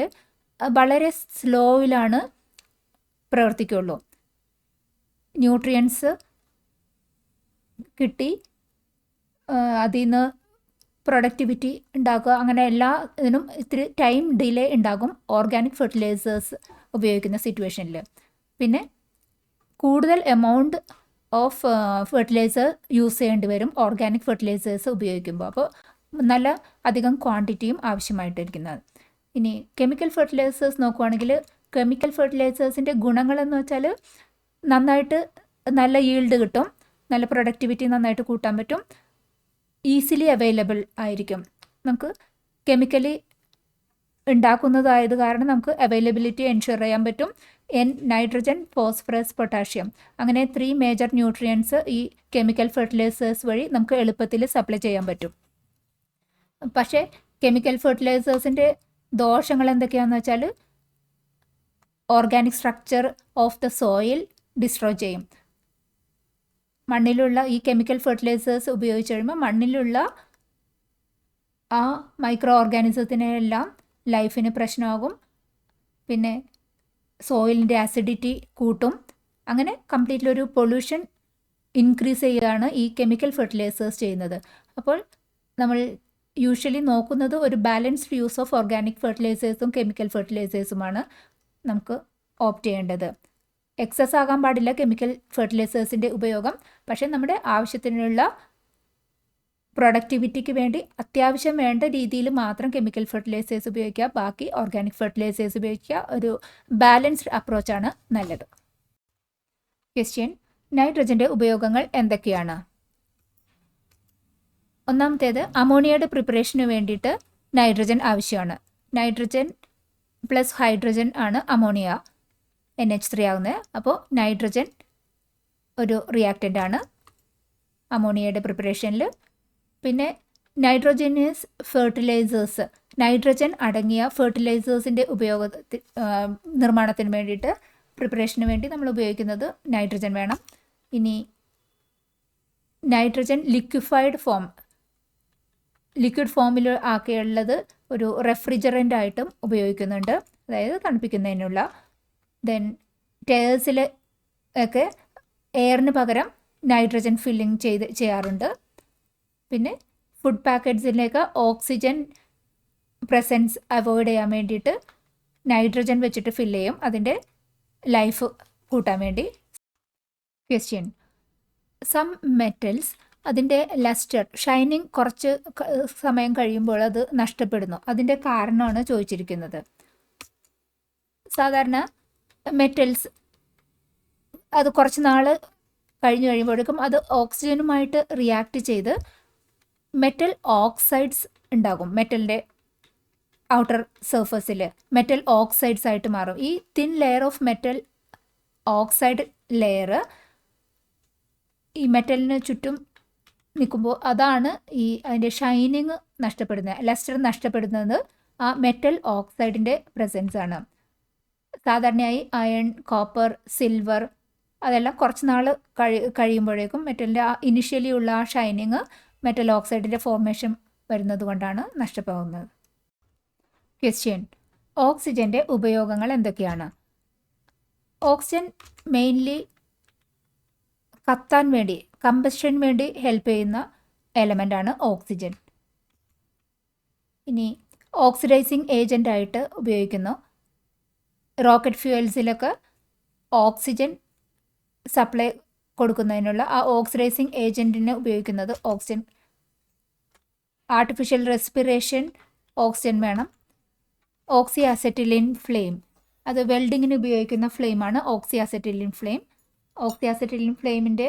വളരെ സ്ലോയിലാണ് പ്രവർത്തിക്കുകയുള്ളൂ. ന്യൂട്രിയൻസ് കിട്ടി അതിൽ നിന്ന് പ്രൊഡക്ടിവിറ്റി ഉണ്ടാക്കുക, അങ്ങനെ എല്ലാ ഇതിനും ഇത്തിരി ടൈം ഡിലേ ഉണ്ടാകും ഓർഗാനിക് ഫെർട്ടിലൈസേഴ്സ് ഉപയോഗിക്കുന്ന സിറ്റുവേഷനിൽ. പിന്നെ കൂടുതൽ എമൗണ്ട് ഓഫ് ഫെർട്ടിലൈസർ യൂസ് ചെയ്യേണ്ടി വരും ഓർഗാനിക് ഫെർട്ടിലൈസേഴ്സ് ഉപയോഗിക്കുമ്പോൾ. അപ്പോൾ നല്ല അധികം ക്വാണ്ടിറ്റിയും ആവശ്യമായിട്ടിരിക്കുന്നത്. ഇനി കെമിക്കൽ ഫെർട്ടിലൈസേഴ്സ് നോക്കുവാണെങ്കിൽ, കെമിക്കൽ ഫെർട്ടിലൈസേഴ്സിൻ്റെ ഗുണങ്ങളെന്ന് വെച്ചാൽ നന്നായിട്ട് നല്ല ഈൽഡ് കിട്ടും, നല്ല പ്രൊഡക്ടിവിറ്റി നന്നായിട്ട് കൂട്ടാൻ പറ്റും, ഈസിലി അവൈലബിൾ ആയിരിക്കും. നമുക്ക് കെമിക്കലി ഉണ്ടാക്കുന്നതായത് കാരണം നമുക്ക് അവൈലബിലിറ്റി എൻഷുർ ചെയ്യാൻ പറ്റും. നൈട്രജൻ, ഫോസ്ഫറസ്, പൊട്ടാഷ്യം, അങ്ങനെ 3 മേജർ ന്യൂട്രിയൻസ് ഈ കെമിക്കൽ ഫെർട്ടിലൈസേഴ്സ് വഴി നമുക്ക് എളുപ്പത്തിൽ സപ്ലൈ ചെയ്യാൻ പറ്റും. പക്ഷേ കെമിക്കൽ ഫെർട്ടിലൈസേഴ്സിൻ്റെ ദോഷങ്ങൾ എന്തൊക്കെയാണെന്ന് വെച്ചാൽ, organic structure of the soil destroy ചെയ്യും. മണ്ണിലുള്ള ഈ കെമിക്കൽ ഫെർട്ടിലൈസേഴ്സ് ഉപയോഗിച്ച് കഴിയുമ്പോൾ മണ്ണിലുള്ള ആ മൈക്രോ ഓർഗാനിസത്തിനെല്ലാം ലൈഫിന് പ്രശ്നമാകും. പിന്നെ സോയിലിൻ്റെ ആസിഡിറ്റി കൂട്ടും. അങ്ങനെ കംപ്ലീറ്റ്ലി ഒരു പൊല്യൂഷൻ ഇൻക്രീസ് ചെയ്യുകയാണ് ഈ കെമിക്കൽ ഫെർട്ടിലൈസേഴ്സ് ചെയ്യുന്നത്. അപ്പോൾ നമ്മൾ യൂഷ്വലി നോക്കുന്നത് ഒരു ബാലൻസ്ഡ് യൂസ് ഓഫ് ഓർഗാനിക് ഫെർട്ടിലൈസേഴ്സും കെമിക്കൽ ഫെർട്ടിലൈസേഴ്സുമാണ് നമുക്ക് ഓപ്റ്റ് ചെയ്യേണ്ടത്. എക്സസ് ആകാൻ പാടില്ല കെമിക്കൽ ഫെർട്ടിലൈസേഴ്സിൻ്റെ ഉപയോഗം. പക്ഷേ നമ്മുടെ ആവശ്യത്തിനുള്ള പ്രൊഡക്ടിവിറ്റിക്ക് വേണ്ടി അത്യാവശ്യം വേണ്ട രീതിയിൽ മാത്രം കെമിക്കൽ ഫെർട്ടിലൈസേഴ്സ് ഉപയോഗിക്കുക, ബാക്കി ഓർഗാനിക് ഫെർട്ടിലൈസേഴ്സ് ഉപയോഗിക്കുക. ഒരു ബാലൻസ്ഡ് അപ്രോച്ചാണ് നല്ലത്. ക്വസ്റ്റ്യൻ: നൈട്രജൻ്റെ ഉപയോഗങ്ങൾ എന്തൊക്കെയാണ്? ഒന്നാമത്തേത്, അമോണിയയുടെ പ്രിപ്പറേഷന് വേണ്ടിയിട്ട് നൈട്രജൻ ആവശ്യമാണ്. നൈട്രജൻ പ്ലസ് ഹൈഡ്രജൻ ആണ് അമോണിയ NH3 ആകുന്നത്. അപ്പോൾ നൈട്രജൻ ഒരു റിയാക്റ്റൻ്റാണ് അമോണിയയുടെ പ്രിപ്പറേഷനിൽ. പിന്നെ നൈട്രോജനിയസ് ഫെർട്ടിലൈസേഴ്സ്, നൈട്രജൻ അടങ്ങിയ ഫെർട്ടിലൈസേഴ്സിൻ്റെ നിർമ്മാണത്തിന് വേണ്ടിയിട്ട് പ്രിപ്പറേഷന് വേണ്ടി നമ്മൾ ഉപയോഗിക്കുന്നത് നൈട്രജൻ വേണം. ഇനി നൈട്രജൻ ലിക്വിഡ് ഫോമിൽ ആക്കിയുള്ളത് ഒരു റെഫ്രിജറൻ്റ് ആയിട്ടും ഉപയോഗിക്കുന്നുണ്ട്, അതായത് തണുപ്പിക്കുന്നതിനുള്ള. ദെൻ ടയേഴ്സിൽ ഒക്കെ എയറിന് പകരം നൈട്രജൻ ഫില്ലിംഗ് ചെയ്യാറുണ്ട്. പിന്നെ ഫുഡ് പാക്കറ്റ്സിലേക്ക് ഓക്സിജൻ പ്രസൻസ് അവോയ്ഡ് ചെയ്യാൻ വേണ്ടിയിട്ട് നൈട്രജൻ വെച്ചിട്ട് ഫില്ല് ചെയ്യും, അതിൻ്റെ ലൈഫ് കൂട്ടാൻ വേണ്ടി. ക്വസ്റ്റ്യൻ: സം മെറ്റൽസ് അതിൻ്റെ ലസ്റ്റർ ഷൈനിങ് കുറച്ച് സമയം കഴിയുമ്പോൾ അത് നഷ്ടപ്പെടുന്നു, അതിൻ്റെ കാരണമാണ് ചോദിച്ചിരിക്കുന്നത്. സാധാരണ മെറ്റൽസ് അത് കുറച്ച് നാൾ കഴിഞ്ഞ് കഴിയുമ്പോഴേക്കും അത് ഓക്സിജനുമായിട്ട് റിയാക്ട് ചെയ്ത് മെറ്റൽ ഓക്സൈഡ്സ് ഉണ്ടാകും. മെറ്റലിൻ്റെ ഔട്ടർ സർഫസിൽ മെറ്റൽ ഓക്സൈഡ്സ് ആയിട്ട് മാറും. ഈ thin layer of metal oxide layer ഈ മെറ്റലിന് ചുറ്റും നിൽക്കുമ്പോൾ അതാണ് ഈ അതിൻ്റെ ഷൈനിങ് നഷ്ടപ്പെടുന്നത്, ലസ്റ്റർ നഷ്ടപ്പെടുന്നത് ആ മെറ്റൽ ഓക്സൈഡിൻ്റെ പ്രസൻസ് ആണ്. സാധാരണയായി അയൺ, കോപ്പർ, സിൽവർ അതെല്ലാം കുറച്ച് നാൾ കഴിയുമ്പോഴേക്കും മെറ്റലിൻ്റെ ആ ഇനിഷ്യലി ഉള്ള ആ ഷൈനിങ് മെറ്റൽ ഓക്സൈഡിൻ്റെ ഫോർമേഷൻ വരുന്നത് കൊണ്ടാണ് നഷ്ടപ്പെടുന്നത്. ക്വസ്റ്റ്യൻ: ഓക്സിജൻ്റെ ഉപയോഗങ്ങൾ എന്തൊക്കെയാണ്? ഓക്സിജൻ മെയിൻലി കത്താൻ വേണ്ടി, കമ്പഷന് വേണ്ടി ഹെൽപ്പ് ചെയ്യുന്ന എലമെൻ്റാണ് ഓക്സിജൻ. ഇനി ഓക്സിഡൈസിങ് ഏജൻ്റായിട്ട് ഉപയോഗിക്കുന്നു. റോക്കറ്റ് ഫ്യൂവൽസിലൊക്കെ ഓക്സിജൻ സപ്ലൈ കൊടുക്കുന്നതിനുള്ള ആ ഓക്സിഡൈസിങ് ഏജൻറ്റിനെ ഉപയോഗിക്കുന്നത് ഓക്സിജൻ. ആർട്ടിഫിഷ്യൽ റെസ്പിറേഷൻ ഓക്സിജൻ വേണം. ഓക്സി അസറ്റിലിൻ ഫ്ലെയിം, അത് വെൽഡിങ്ങിന് ഉപയോഗിക്കുന്ന ഫ്ലെയിമാണ് ഓക്സി അസറ്റിലിൻ ഫ്ലെയിം. ഓക്സി അസറ്റിലിൻ ഫ്ലെയിമിൻ്റെ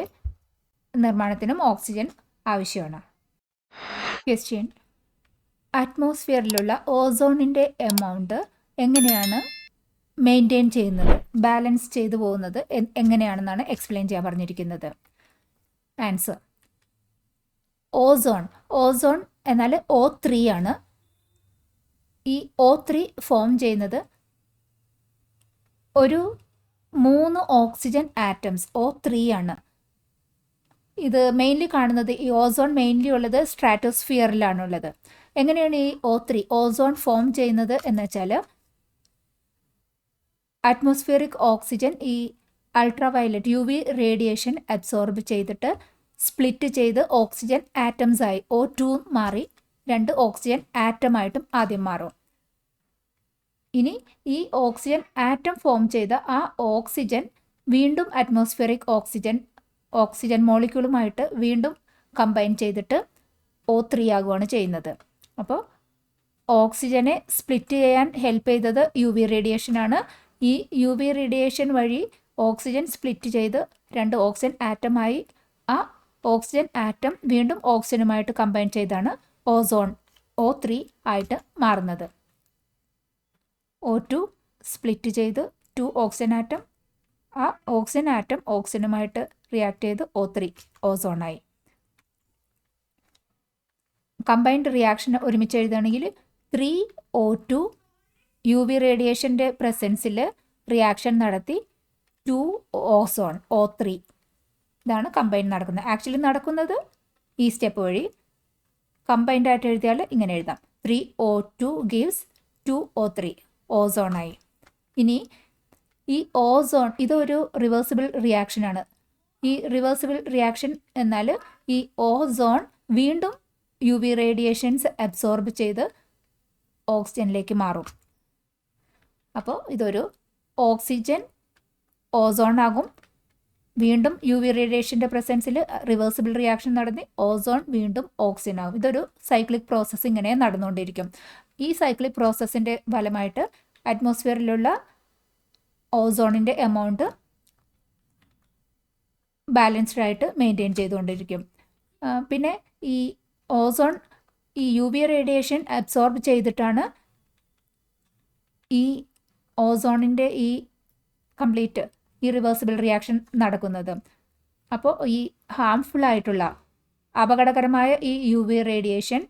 നിർമ്മാണത്തിനും ഓക്സിജൻ ആവശ്യമാണ്. ക്വസ്റ്റ്യൻ: അറ്റ്മോസ്ഫിയറിലുള്ള ഓസോണിൻ്റെ എമൗണ്ട് എങ്ങനെയാണ് മെയിൻറ്റെയിൻ ചെയ്യുന്നത്, ബാലൻസ് ചെയ്തു പോകുന്നത് എങ്ങനെയാണെന്നാണ് എക്സ്പ്ലെയിൻ ചെയ്യാൻ പറഞ്ഞിരിക്കുന്നത്. ആൻസർ: ഓസോൺ എന്നാൽ O3 ആണ്. ഈ O3 ഫോം ചെയ്യുന്നത് ഒരു 3 ഓക്സിജൻ ആറ്റംസ് O3 ആണ്. ഇത് മെയിൻലി കാണുന്നത്, ഈ ഓസോൺ മെയിൻലി ഉള്ളത് സ്ട്രാറ്റോസ്ഫിയറിലാണുള്ളത്. എങ്ങനെയാണ് ഈ ഓസോൺ ഫോം ചെയ്യുന്നത് എന്ന് വെച്ചാൽ, അറ്റ്മോസ്ഫിയറിക് ഓക്സിജൻ ഈ അൾട്രാവയലറ്റ് UV റേഡിയേഷൻ അബ്സോർബ് ചെയ്തിട്ട് സ്പ്ലിറ്റ് ചെയ്ത് ഓക്സിജൻ ആറ്റംസായി O2 മാറി 2 ഓക്സിജൻ ആറ്റമായിട്ടും ആദ്യം മാറും. ഇനി ഈ ഓക്സിജൻ ആറ്റം ഫോം ചെയ്ത ആ ഓക്സിജൻ വീണ്ടും അറ്റ്മോസ്ഫിയറിക് ഓക്സിജൻ മോളിക്യൂളുമായിട്ട് വീണ്ടും കമ്പൈൻ ചെയ്തിട്ട് O3 ആകുകയാണ് ചെയ്യുന്നത്. അപ്പോൾ ഓക്സിജനെ സ്പ്ലിറ്റ് ചെയ്യാൻ ഹെൽപ്പ് ചെയ്തത് UV റേഡിയേഷനാണ്. ഈ UV റേഡിയേഷൻ വഴി ഓക്സിജൻ സ്പ്ലിറ്റ് ചെയ്ത് 2 ഓക്സിജൻ ആറ്റമായി ആ ഓക്സിജൻ ആറ്റം വീണ്ടും ഓക്സിജനുമായിട്ട് കമ്പൈൻ ചെയ്താണ് ഓസോൺ O3 ആയിട്ട് മാറുന്നത്. O2 സ്പ്ലിറ്റ് ചെയ്ത് 2 ഓക്സിജൻ ആറ്റം, ആ ഓക്സിജൻ ആറ്റം ഓക്സിജനുമായിട്ട് റിയാക്ട് ചെയ്ത് O3 ഓസോണായി. കമ്പൈൻഡ് റിയാക്ഷൻ ഒരുമിച്ച് എഴുതുകയാണെങ്കിൽ 3O2 UV റേഡിയേഷൻ്റെ പ്രസൻസിൽ റിയാക്ഷൻ നടത്തി 2 ഓസോൺ O3, ഇതാണ് കമ്പൈൻഡ് നടക്കുന്നത്. ആക്ച്വലി നടക്കുന്നത് ഈ സ്റ്റെപ്പ് വഴി. കമ്പൈൻഡ് ആയിട്ട് എഴുതിയാൽ ഇങ്ങനെ എഴുതാം: 3O2 gives 2O3 ഓസോണായി. ഇനി ഈ ഓസോൺ ഇതൊരു റിവേഴ്സിബിൾ റിയാക്ഷനാണ്. ഈ റിവേഴ്സിബിൾ റിയാക്ഷൻ എന്നാൽ ഈ ഓസോൺ വീണ്ടും UV റേഡിയേഷൻസ് അബ്സോർബ് ചെയ്ത് ഓക്സിജനിലേക്ക് മാറും. അപ്പോൾ ഇതൊരു ഓക്സിജൻ ഓസോൺ ആകും. വീണ്ടും UV റേഡിയേഷൻ്റെ പ്രസൻസിൽ റിവേഴ്സിബിൾ റിയാക്ഷൻ നടന്ന് ഓസോൺ വീണ്ടും ഓക്സിജൻ ആകും. ഇതൊരു സൈക്ലിക് പ്രോസസ്സ് ഇങ്ങനെ നടന്നുകൊണ്ടിരിക്കും. ഈ സൈക്ലിക് പ്രോസസ്സിൻ്റെ ഫലമായിട്ട് അറ്റ്മോസ്ഫിയറിലുള്ള ഓസോണിൻ്റെ എമൗണ്ട് ബാലൻസ്ഡ് ആയിട്ട് മെയിൻറ്റെയിൻ ചെയ്തുകൊണ്ടിരിക്കും. പിന്നെ ഈ ഓസോൺ ഈ UV റേഡിയേഷൻ അബ്സോർബ് ചെയ്തിട്ടാണ് ഈ ഓസോണിൻ്റെ ഈ കംപ്ലീറ്റ് ഈ റിവേഴ്സിബിൾ റിയാക്ഷൻ നടക്കുന്നത്. അപ്പോൾ ഈ ഹാംഫുൾ ആയിട്ടുള്ള അപകടകരമായ ഈ UV റേഡിയേഷൻ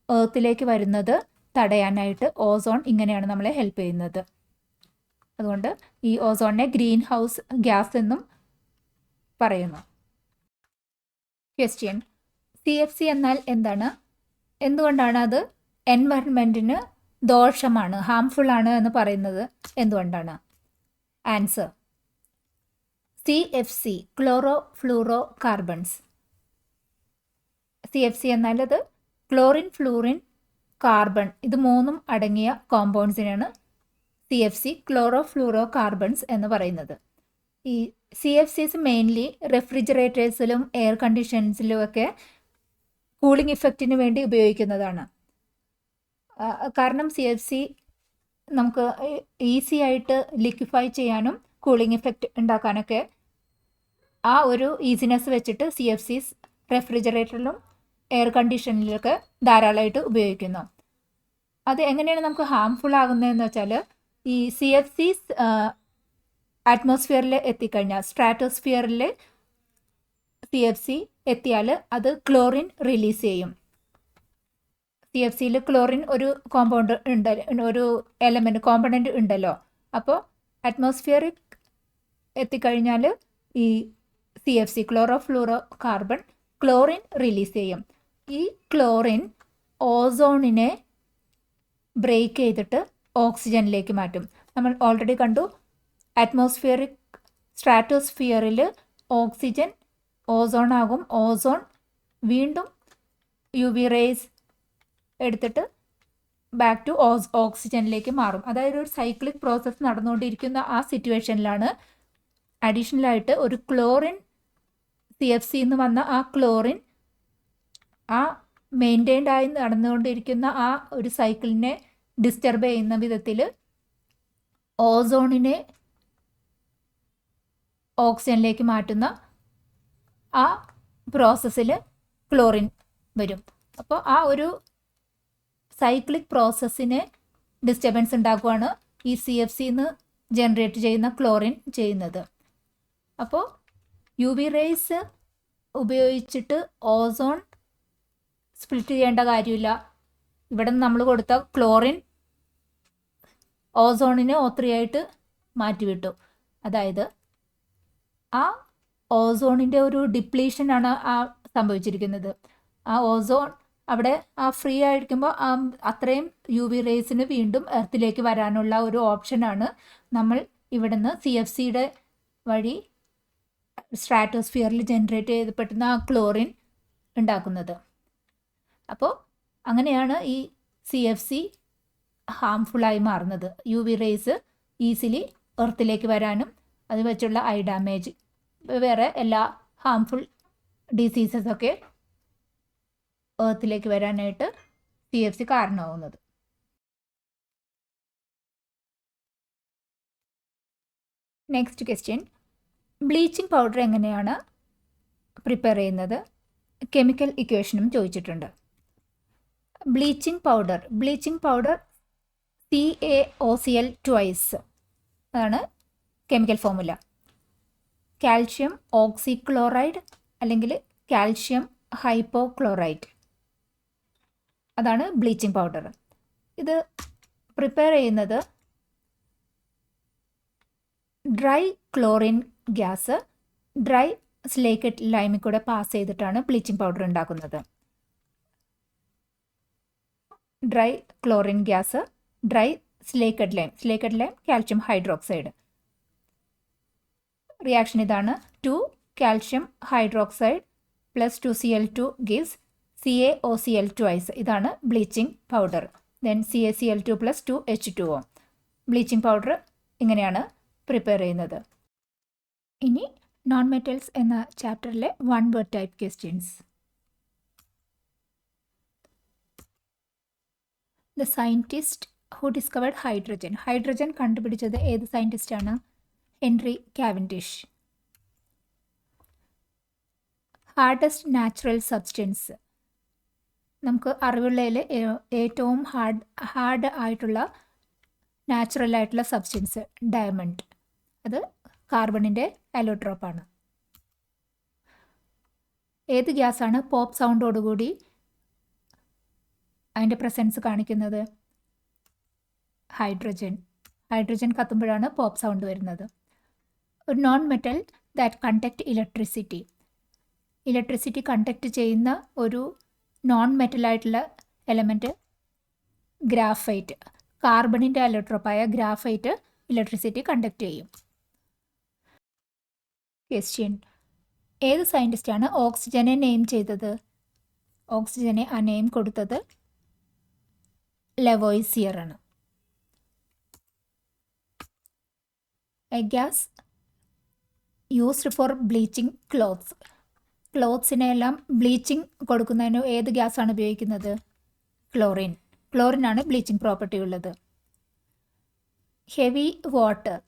എർത്തിലേക്ക് വരുന്നത് തടയാനായിട്ട് ഓസോൺ ഇങ്ങനെയാണ് നമ്മളെ ഹെൽപ്പ് ചെയ്യുന്നത്. അതുകൊണ്ട് ഈ ഓസോണിനെ ഗ്രീൻ ഹൗസ് ഗ്യാസ് എന്നും പറയുന്നു. ക്വസ്റ്റ്യൻ: CFC എന്നാൽ എന്താണ്? എന്തുകൊണ്ടാണ് അത് എൻവയറൺമെൻറ്റിന് ദോഷമാണ്, ഹാംഫുൾ ആണ് എന്ന് പറയുന്നത് എന്തുകൊണ്ടാണ്? Answer: CFC chloro fluoro carbons. CFC എന്നാൽ അത് ക്ലോറിൻ, ഫ്ലൂറിൻ, കാർബൺ ഇത് മൂന്നും അടങ്ങിയ കോമ്പൗണ്ട്സിനാണ് CFC ക്ലോറോ ഫ്ലൂറോ കാർബൺസ് എന്ന് പറയുന്നത്. ഈ CFCs മെയിൻലി റെഫ്രിജറേറ്റേഴ്സിലും എയർ കണ്ടീഷൻസിലും ഒക്കെ കൂളിംഗ് ഇഫക്റ്റിന് വേണ്ടി ഉപയോഗിക്കുന്നതാണ്. കാരണം CFC നമുക്ക് ഈസി ആയിട്ട് ലിക്വിഫൈ ചെയ്യാനും കൂളിംഗ് ഇഫക്റ്റ് ഉണ്ടാക്കാനൊക്കെ ആ ഒരു ഈസിനെസ് വെച്ചിട്ട് CFCs റെഫ്രിജറേറ്ററിലും എയർ കണ്ടീഷനിലൊക്കെ ധാരാളമായിട്ട് ഉപയോഗിക്കുന്നു. അത് എങ്ങനെയാണ് നമുക്ക് ഹാംഫുൾ ആകുന്നതെന്ന് വെച്ചാൽ ഈ CFCs അറ്റ്മോസ്ഫിയറിൽ എത്തിക്കഴിഞ്ഞാൽ സ്ട്രാറ്റോസ്ഫിയറിൽ CFC എത്തിയാൽ അത് ക്ലോറിൻ റിലീസ് ചെയ്യും. CFCയിൽ ക്ലോറിൻ ഒരു കോമ്പൗണ്ട് ഉണ്ട്, ഒരു എലമെൻറ്റ് കോമ്പണൻറ്റ് ഉണ്ടല്ലോ. അപ്പോൾ അറ്റ്മോസ്ഫിയറിൽ എത്തിക്കഴിഞ്ഞാൽ ഈ CFC chloro fluoro carbon chlorine release ചെയ്യും. ഈ ക്ലോറിൻ ഓസോണിനെ ബ്രേക്ക് ചെയ്തിട്ട് ഓക്സിജനിലേക്ക് മാറ്റും. നമ്മൾ ഓൾറെഡി കണ്ടു അറ്റ്മോസ്ഫിയറിക് സ്ട്രാറ്റോസ്ഫിയറിൽ ഓക്സിജൻ ഓസോൺ ആകും. ഓസോൺ വീണ്ടും UV റേസ് എടുത്തിട്ട് ബാക്ക് ടു ഓക്സിജനിലേക്ക് മാറും. അതായത് ഒരു സൈക്ലിക് പ്രോസസ്സ് നടന്നുകൊണ്ടിരിക്കുന്ന ആ സിറ്റുവേഷനിലാണ് അഡീഷണലായിട്ട് ഒരു ക്ലോറിൻ CFC എന്ന് വന്ന ആ ക്ലോറിൻ ആ മെയിൻറ്റെയിൻഡ് ആയി നടന്നുകൊണ്ടിരിക്കുന്ന ആ ഒരു സൈക്കിളിനെ ഡിസ്റ്റർബ് ചെയ്യുന്ന വിധത്തിൽ ഓസോണിനെ ഓക്സിജനിലേക്ക് മാറ്റുന്ന ആ പ്രോസസ്സിൽ ക്ലോറിൻ വരും. അപ്പോൾ ആ ഒരു സൈക്ലിക് പ്രോസസ്സിന് ഡിസ്റ്റർബൻസ് ഉണ്ടാക്കുകയാണ് ഈ CFCന്ന് ജനറേറ്റ് ചെയ്യുന്ന ക്ലോറിൻ ചെയ്യുന്നത്. അപ്പോൾ UV റേസ് ഉപയോഗിച്ചിട്ട് ഓസോൺ സ്പ്ലിറ്റ് ചെയ്യേണ്ട കാര്യമില്ല. ഇവിടെ നിന്ന് നമ്മൾ കൊടുത്ത ക്ലോറിൻ ഓസോണിനെ O3 ആയിട്ട് മാറ്റിവിട്ടു. അതായത് ആ ഓസോണിൻ്റെ ഒരു ഡിപ്ലീഷനാണ് ആ സംഭവിച്ചിരിക്കുന്നത്. ആ ഓസോൺ അവിടെ ആ ഫ്രീ ആയിരിക്കുമ്പോൾ അത്രയും UV റേസിന് വീണ്ടും എർത്തിലേക്ക് വരാനുള്ള ഒരു ഓപ്ഷനാണ് നമ്മൾ ഇവിടുന്ന് CFCയുടെ വഴി സ്ട്രാറ്റോസ്ഫിയറിൽ ജനറേറ്റ് ചെയ്യപ്പെടുന്ന ആ ക്ലോറിൻ ഉണ്ടാക്കുന്നത്. അപ്പോൾ അങ്ങനെയാണ് ഈ CFC ഹാംഫുള്ളായി മാറുന്നത്. UV റേസ് ഈസിലി എർത്തിലേക്ക് വരാനും അത് വെച്ചുള്ള ഐ ഡാമേജ് വേറെ എല്ലാ ഹാംഫുൾ ഡിസീസസൊക്കെ എർത്തിലേക്ക് വരാനായിട്ട് CFC കാരണമാവുന്നത്. നെക്സ്റ്റ് ക്വസ്റ്റ്യൻ, ബ്ലീച്ചിങ് പൗഡർ എങ്ങനെയാണ് പ്രിപ്പയർ ചെയ്യുന്നത്? കെമിക്കൽ ഇക്വേഷനും ചോദിച്ചിട്ടുണ്ട്. ബ്ലീച്ചിങ് പൗഡർ CaOCl ട്വൈസ് അതാണ് കെമിക്കൽ ഫോർമുല. കാൽഷ്യം ഓക്സിക്ലോറൈഡ് അല്ലെങ്കിൽ കാൽഷ്യം ഹൈപ്പോക്ലോറൈറ്റ് അതാണ് ബ്ലീച്ചിങ് പൗഡർ. ഇത് പ്രിപ്പയർ ചെയ്യുന്നത് dry chlorine gas dry slaked ലൈമിൽ കൂടെ പാസ് ചെയ്തിട്ടാണ് ബ്ലീച്ചിങ് പൗഡർ ഉണ്ടാക്കുന്നത്. Dry chlorine gas dry slaked lime calcium hydroxide. Reaction ഇതാണ്. 2 calcium hydroxide plus 2Cl2 gives CaOCl twice. ഇതാണ് bleaching powder. Then CaCl2 plus 2H2O. Bleaching powder ഇങ്ങനെയാണ് prepare ചെയ്യുന്നത്. ഇനി non metals എന്ന ചാപ്റ്ററിലെ 1 word type questions. The scientist who discovered hydrogen. Hydrogen കണ്ടുപിടിച്ചത് ഏത് സയൻറ്റിസ്റ്റാണ്? Henry Cavendish. Hardest natural substance. നമുക്ക് അറിവുള്ളതിൽ ഏറ്റവും ഹാർഡ് ആയിട്ടുള്ള നാച്ചുറൽ ആയിട്ടുള്ള സബ്സ്റ്റൻസ് ഡയമണ്ട്. അത് കാർബണിൻ്റെ അലോട്രോപ്പാണ്. ഏത് ഗ്യാസാണ് പോപ്പ് സൗണ്ടോടുകൂടി അതിൻ്റെ പ്രസൻസ് കാണിക്കുന്നത്? ഹൈഡ്രജൻ കത്തുമ്പോഴാണ് പോപ്പ് സൗണ്ട് വരുന്നത്. ഒരു non metal that conduct electricity conduct ചെയ്യുന്ന ഒരു നോൺ മെറ്റലായിട്ടുള്ള എലമെൻറ്റ് ഗ്രാഫൈറ്റ്. കാർബണിൻ്റെ അലോട്രോപ്പായ ഗ്രാഫൈറ്റ് ഇലക്ട്രിസിറ്റി കണ്ടക്ട് ചെയ്യും. ക്വസ്റ്റ്യൻ, ഏത് സയൻറ്റിസ്റ്റാണ് ഓക്സിജനെ നെയിം ചെയ്തത്? ഓക്സിജനെ ആ നെയിം കൊടുത്തത് ലവോയിസിയർ ആണ്. A gas used for bleaching clothes. ക്ലോത്ത്സിനെല്ലാം ബ്ലീച്ചിങ് കൊടുക്കുന്നതിന് ഏത് ഗ്യാസാണ് ഉപയോഗിക്കുന്നത്? ക്ലോറിൻ. ക്ലോറിനാണ് ബ്ലീച്ചിങ് പ്രോപ്പർട്ടി ഉള്ളത്. ഹെവി വാട്ടർ,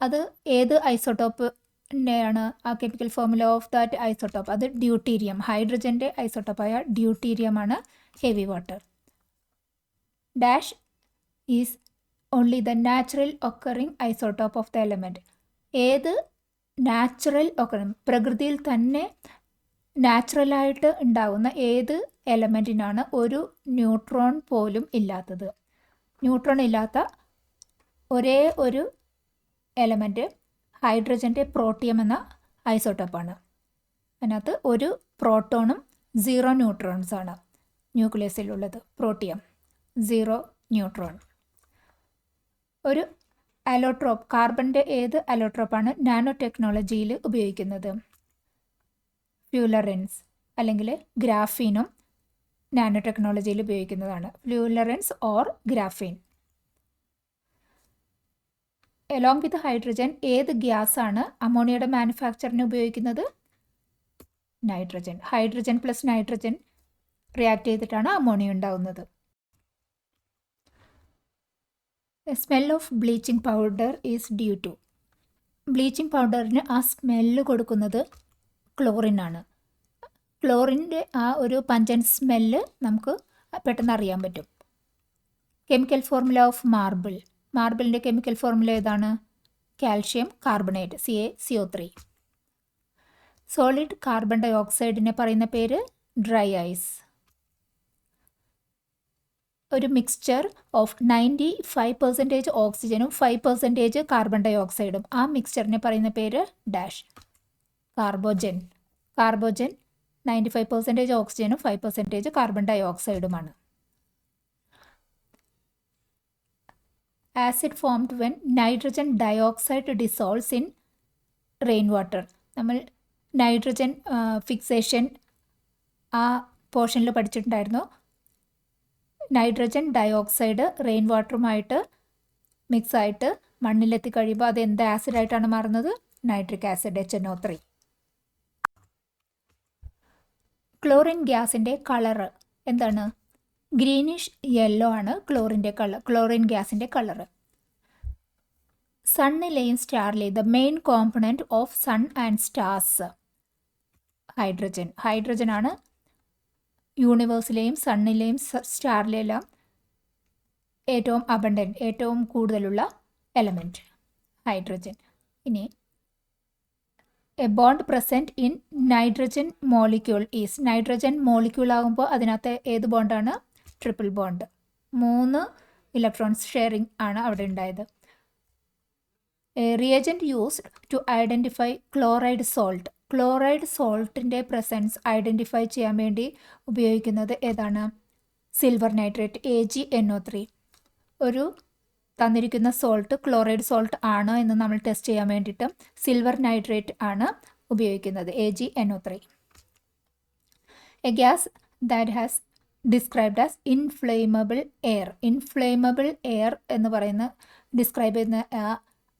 അത് ഏത് ഐസോട്ടോപ്പിൻ്റെയാണ്? ആ chemical formula of that isotope അത് ഡ്യൂട്ടീരിയം. ഹൈഡ്രജൻ്റെ ഐസോട്ടോപ്പായ ഡ്യൂട്ടീരിയമാണ് heavy water. Dash is only the natural occurring isotope of the element. ഏത് നാച്ചുറൽ ഒക്കറിങ്, പ്രകൃതിയിൽ തന്നെ നാച്ചുറലായിട്ട് ഉണ്ടാകുന്ന ഏത് എലമെൻറ്റിനാണ് ഒരു ന്യൂട്രോൺ പോലും ഇല്ലാത്തത്? ന്യൂട്രോൺ ഇല്ലാത്ത ഒരേ ഒരു എലമെൻറ്റ് ഹൈഡ്രജൻ്റെ പ്രോട്ടിയം എന്ന ഐസോട്ടോപ്പാണ്. അതിനകത്ത് ഒരു പ്രോട്ടോണും 0 ന്യൂട്രോൺസാണ് ന്യൂക്ലിയസിലുള്ളത്. Protium 0 neutron. ഒരു അലോട്രോപ്പ്, കാർബണിൻ്റെ ഏത് അലോട്രോപ്പാണ് നാനോ ടെക്നോളജിയിൽ ഉപയോഗിക്കുന്നത്? ഫ്യൂലറൻസ് അല്ലെങ്കിൽ ഗ്രാഫീനും നാനോ ടെക്നോളജിയിൽ ഉപയോഗിക്കുന്നതാണ്. Fullerenes or graphene. Along with hydrogen ഏത് ഗ്യാസാണ് അമോണിയയുടെ മാനുഫാക്ചറിന് ഉപയോഗിക്കുന്നത്? Nitrogen. Hydrogen plus nitrogen react ചെയ്തിട്ടാണ് അമോണിയ ഉണ്ടാകുന്നത്. Smell of bleaching powder is due to. Bleaching പൗഡറിന് ആ സ്മെല്ല് കൊടുക്കുന്നത് ക്ലോറിനാണ്. ക്ലോറിൻ്റെ ആ ഒരു പഞ്ചൻ സ്മെല്ല് നമുക്ക് പെട്ടെന്ന് അറിയാൻ പറ്റും. Chemical formula of marble. മാർബിളിൻ്റെ കെമിക്കൽ ഫോർമുല ഏതാണ്? Calcium carbonate, CaCO3. Solid carbon ഡൈ ഓക്സൈഡിനെ പറയുന്ന പേര് ഡ്രൈ ഐസ്. ഒരു മിക്സ്ചർ ഓഫ് 95% ഓക്സിജനും 5% കാർബൺ ഡൈ ഓക്സൈഡും, ആ മിക്സ്ചറിനെ പറയുന്ന പേര് ഡാഷ് കാർബോജൻ. കാർബോജൻ 95% ഓക്സിജനും 5% കാർബൺ ഡൈ ഓക്സൈഡുമാണ്. Acid formed when nitrogen dioxide dissolves in rain water. നമ്മൾ നൈട്രജൻ ഫിക്സേഷൻ ആ പോർഷനിൽ പഠിച്ചിട്ടുണ്ടായിരുന്നു. നൈട്രജൻ ഡയോക്സൈഡ് റെയിൻ വാട്ടറുമായിട്ട് മിക്സായിട്ട് മണ്ണിലെത്തി കഴിയുമ്പോൾ അത് എന്ത് ആസിഡായിട്ടാണ് മാറുന്നത്? Nitric acid HNO3. ക്ലോറിൻ ഗ്യാസിൻ്റെ കളറ് എന്താണ്? ഗ്രീനിഷ് യെല്ലോ ആണ് ക്ലോറിൻ ഗ്യാസിൻ്റെ കളറ്. സണ്ണിലെയും സ്റ്റാറിലെയും the main component of sun and stars hydrogen. ഹൈഡ്രജനാണ് യൂണിവേഴ്സിലെയും സണ്ണിലെയും സ്റ്റാറിലെല്ലാം ഏറ്റവും അബണ്ടൻറ്റ്, ഏറ്റവും കൂടുതലുള്ള എലമെൻറ്റ് ഹൈഡ്രജൻ. ഇനി a bond present in nitrogen molecule is. Nitrogen molecule ആകുമ്പോൾ അതിനകത്ത് ഏത് ബോണ്ടാണ്? Triple bond. 3 ഇലക്ട്രോൺസ് ഷെയറിംഗ് ആണ് അവിടെ ഉണ്ടായത്. Reagent used to identify chloride salt. Chloride സോൾട്ടിൻ്റെ presence identify ചെയ്യാൻ വേണ്ടി ഉപയോഗിക്കുന്നത് ഏതാണ്? Silver nitrate AgNO3. ഒരു തന്നിരിക്കുന്ന സോൾട്ട് ക്ലോറൈഡ് സോൾട്ട് ആണോ എന്ന് നമ്മൾ ടെസ്റ്റ് ചെയ്യാൻ വേണ്ടിയിട്ട് സിൽവർ നൈട്രേറ്റ് ആണ് ഉപയോഗിക്കുന്നത്, AgNO3. A gas that has described as inflammable air. Inflammable air എന്ന് പറയുന്ന ഡിസ്ക്രൈബ് ചെയ്യുന്ന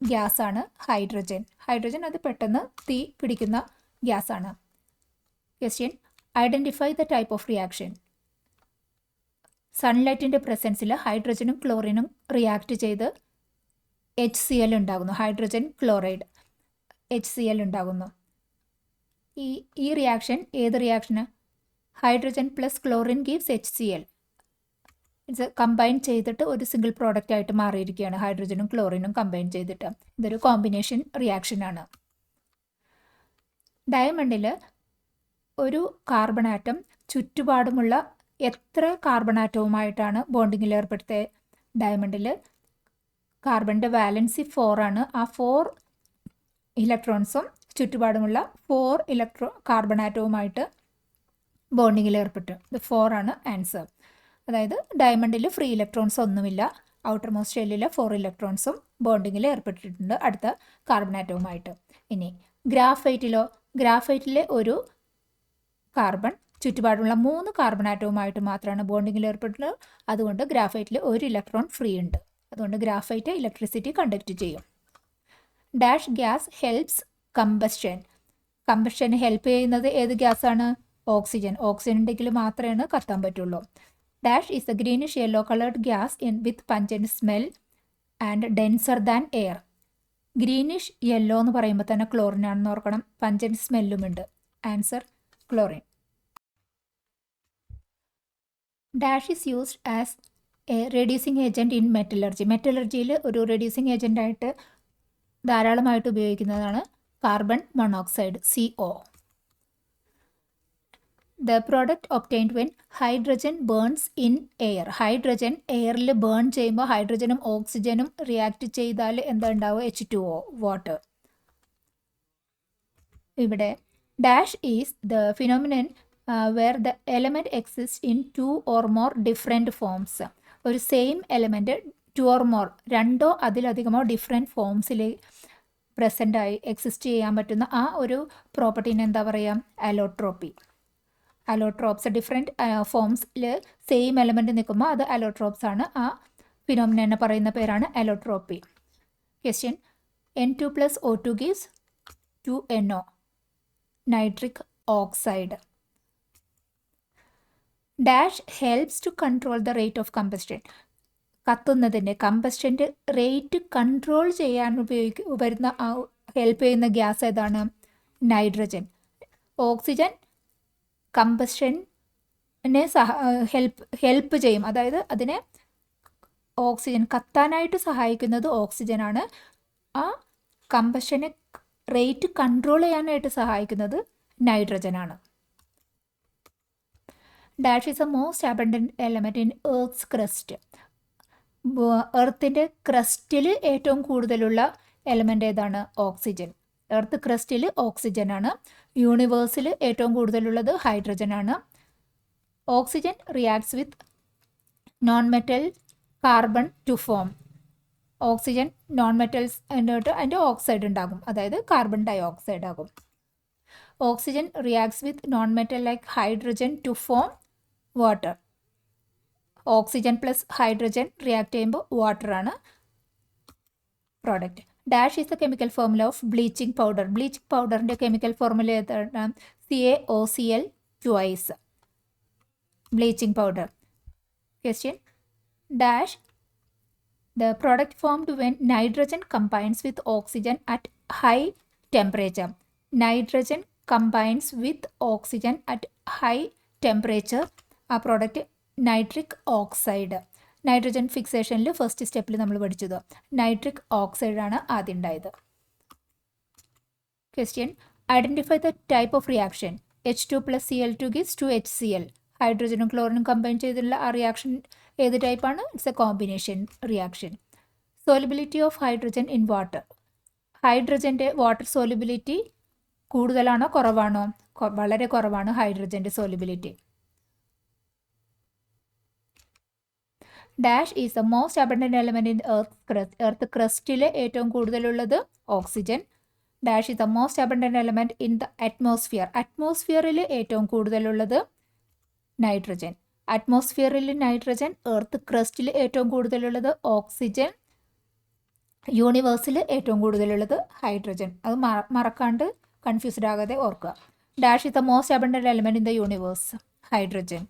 ഗ്യാസാണ് ഹൈഡ്രജൻ. ഹൈഡ്രജൻ അത് പെട്ടെന്ന് തീ പിടിക്കുന്ന ഗ്യാസാണ്. Question: identify the type of reaction. സൺലൈറ്റിൻ്റെ പ്രസൻസിൽ ഹൈഡ്രജനും ക്ലോറിനും റിയാക്ട് ചെയ്ത് HCl ഉണ്ടാകുന്നു. ഹൈഡ്രജൻ ക്ലോറൈഡ് HCl ഉണ്ടാകുന്നു. ഈ റിയാക്ഷൻ ഏത് റിയാക്ഷന്? Hydrogen plus chlorine gives HCl. ഇത് കമ്പൈൻ ചെയ്തിട്ട് ഒരു സിംഗിൾ പ്രോഡക്റ്റ് ആയിട്ട് മാറിയിരിക്കുകയാണ്. ഹൈഡ്രജനും ക്ലോറിനും കമ്പൈൻ ചെയ്തിട്ട് ഇതൊരു കോമ്പിനേഷൻ റിയാക്ഷനാണ്. ഡയമണ്ടിൽ ഒരു കാർബൺ ആറ്റം ചുറ്റുപാടുമുള്ള എത്ര കാർബൺ ആറ്റവുമായിട്ടാണ് ബോണ്ടിങ്ങിൽ ഏർപ്പെടുത്തിയത്? ഡയമണ്ടിൽ കാർബണിൻ്റെ വാലൻസി 4 ആണ്. ആ 4 ഇലക്ട്രോൺസും ചുറ്റുപാടുമുള്ള 4 കാർബൺ ആറ്റവുമായിട്ട് ബോണ്ടിങ്ങിൽ ഏർപ്പെട്ടു. ഇത് 4 ആണ് ആൻസർ. അതായത് ഡയമണ്ടിൽ ഫ്രീ ഇലക്ട്രോൺസ് ഒന്നുമില്ല. ഔട്ടർ മോസ്റ്റ് ഷെല്ലിലെ 4 ഇലക്ട്രോൺസും ബോണ്ടിങ്ങിൽ ഏർപ്പെട്ടിട്ടുണ്ട് അടുത്ത കാർബൺ ആറ്റവുമായിട്ട്. ഇനി ഗ്രാഫൈറ്റിലെ ഒരു കാർബൺ ചുറ്റുപാടുള്ള 3 കാർബൺ ആറ്റവുമായിട്ട് മാത്രമാണ് ബോണ്ടിങ്ങിൽ ഏർപ്പെട്ടുള്ളത്. അതുകൊണ്ട് ഗ്രാഫൈറ്റിൽ 1 ഇലക്ട്രോൺ ഫ്രീ ഉണ്ട്. അതുകൊണ്ട് ഗ്രാഫൈറ്റ് ഇലക്ട്രിസിറ്റി കണ്ടക്ട് ചെയ്യും. Dash gas helps combustion. കമ്പസ്റ്റന് ഹെൽപ്പ് ചെയ്യുന്നത് ഏത് ഗ്യാസാണ്? ഓക്സിജൻ. ഓക്സിജൻ ഉണ്ടെങ്കിൽ മാത്രമേ കത്താൻ പറ്റുള്ളൂ. Dash is a greenish yellow coloured gas with pungent smell and denser than air. Greenish yellow എന്ന് പറയുമ്പോൾ തന്നെ ക്ലോറിൻ ആണെന്ന് ഓർക്കണം. പഞ്ചന്റ് സ്മെല്ലും ഉണ്ട്. Answer chlorine. Dash is used as a reducing agent in metallurgy. മെറ്റലർജിയിൽ ഒരു റെഡ്യൂസിങ് ഏജൻ്റായിട്ട് ധാരാളമായിട്ട് ഉപയോഗിക്കുന്നതാണ് carbon monoxide, CO. The product obtained when hydrogen burns in air. Hydrogen എയറിൽ ബേൺ ചെയ്യുമ്പോൾ ഹൈഡ്രജനും ഓക്സിജനും റിയാക്ട് ചെയ്താൽ എന്താ ഉണ്ടാവുക? H2O, water. ഇവിടെ dash is the phenomenon where the element exists in 2 or more different forms. ഒരു സെയിം എലമെൻറ്റ് 2 or more, 2 അതിലധികമോ ഡിഫറെൻറ്റ് ഫോംസിൽ പ്രസൻ്റായി എക്സിസ്റ്റ് ചെയ്യാൻ പറ്റുന്ന ആ ഒരു പ്രോപ്പർട്ടീനെ എന്താ പറയുക? അലോട്രോപ്പി. അലോട്രോപ്സ് ഡിഫറെൻറ്റ് ഫോംസിൽ സെയിം എലമെൻറ്റ് നിൽക്കുമ്പോൾ അത് അലോട്രോപ്സ് ആണ്. ആ ഫിനോമിനെ പറയുന്ന പേരാണ് allotropy. Question: N2+O2 gives 2NO, nitric oxide. Dash helps to control the rate of combustion. കത്തുന്നതിൻ്റെ കമ്പസ്റ്റൻ്റെ റേറ്റ് കൺട്രോൾ ചെയ്യാൻ വരുന്ന ഹെൽപ്പ് ചെയ്യുന്ന ഗ്യാസ് ഏതാണ്? നൈട്രജൻ. ഓക്സിജൻ കമ്പസ്റ്റനെ ഹെൽപ്പ് ചെയ്യും, അതായത് അതിനെ ഓക്സിജൻ കത്താനായിട്ട് സഹായിക്കുന്നത് ഓക്സിജനാണ്. ആ കമ്പസ്റ്റനെ റേറ്റ് കൺട്രോൾ ചെയ്യാനായിട്ട് സഹായിക്കുന്നത് നൈട്രജനാണ്. Dash is a most abundant element in earth's crust. എർത്തിൻ്റെ ക്രസ്റ്റിൽ ഏറ്റവും കൂടുതലുള്ള എലമെൻ്റ് ഏതാണ്? ഓക്സിജൻ. എർത്ത് ക്രസ്റ്റിൽ ഓക്സിജനാണ്. യൂണിവേഴ്സിൽ ഏറ്റവും കൂടുതലുള്ളത് ഹൈഡ്രജനാണ്. Oxygen reacts with non metal carbon to form. Oxygen non metals അതിൻ്റെ ഓക്സൈഡ് ഉണ്ടാകും, അതായത് കാർബൺ ഡൈ ഓക്സൈഡ് ആകും. Oxygen reacts with non metal like hydrogen to form water. Oxygen plus hydrogen react ചെയ്യുമ്പോൾ വാട്ടറാണ് product. Dash is the chemical formula of bleaching powder. Bleaching പൗഡറിൻ്റെ chemical formula ഏതാണ്? CaOCl twice. Bleaching powder. Question: dash the product formed when nitrogen combines with oxygen at high temperature. Nitrogen combines with oxygen at high temperature. ആ product nitric oxide. Nitrogen ഫിക്സേഷനിൽ first സ്റ്റെപ്പിൽ നമ്മൾ പഠിച്ചത് nitric ഓക്സൈഡാണ് ആദ്യം ഉണ്ടായത്. Question: identify the type of reaction. H2+Cl2 gives 2HCl. ഹൈഡ്രജനും ക്ലോറിനും combine ചെയ്തിട്ടുള്ള ആ റിയാക്ഷൻ ഏത് ടൈപ്പാണ്? It's a combination reaction. Solubility of hydrogen in water. ഹൈഡ്രജൻ്റെ വാട്ടർ സോലിബിലിറ്റി കൂടുതലാണോ കുറവാണോ? വളരെ കുറവാണ് ഹൈഡ്രജൻ്റെ solubility. Dash is the most abundant element in earth ക്രസ്റ്റിൽ ഏറ്റവും കൂടുതലുള്ളത് oxygen. Dash is the most abundant element in the atmosphere. അറ്റ്മോസ്ഫിയറിൽ ഏറ്റവും കൂടുതലുള്ളത് നൈട്രജൻ. അറ്റ്മോസ്ഫിയറിൽ നൈട്രജൻ, എർത്ത് ക്രസ്റ്റിൽ ഏറ്റവും കൂടുതലുള്ളത് ഓക്സിജൻ, യൂണിവേഴ്സിൽ ഏറ്റവും കൂടുതലുള്ളത് ഹൈഡ്രജൻ. അത് മറക്കാണ്ട് കൺഫ്യൂസ്ഡ് ആകാതെ ഓർക്കുക. Dash is the most abundant element in the universe, hydrogen.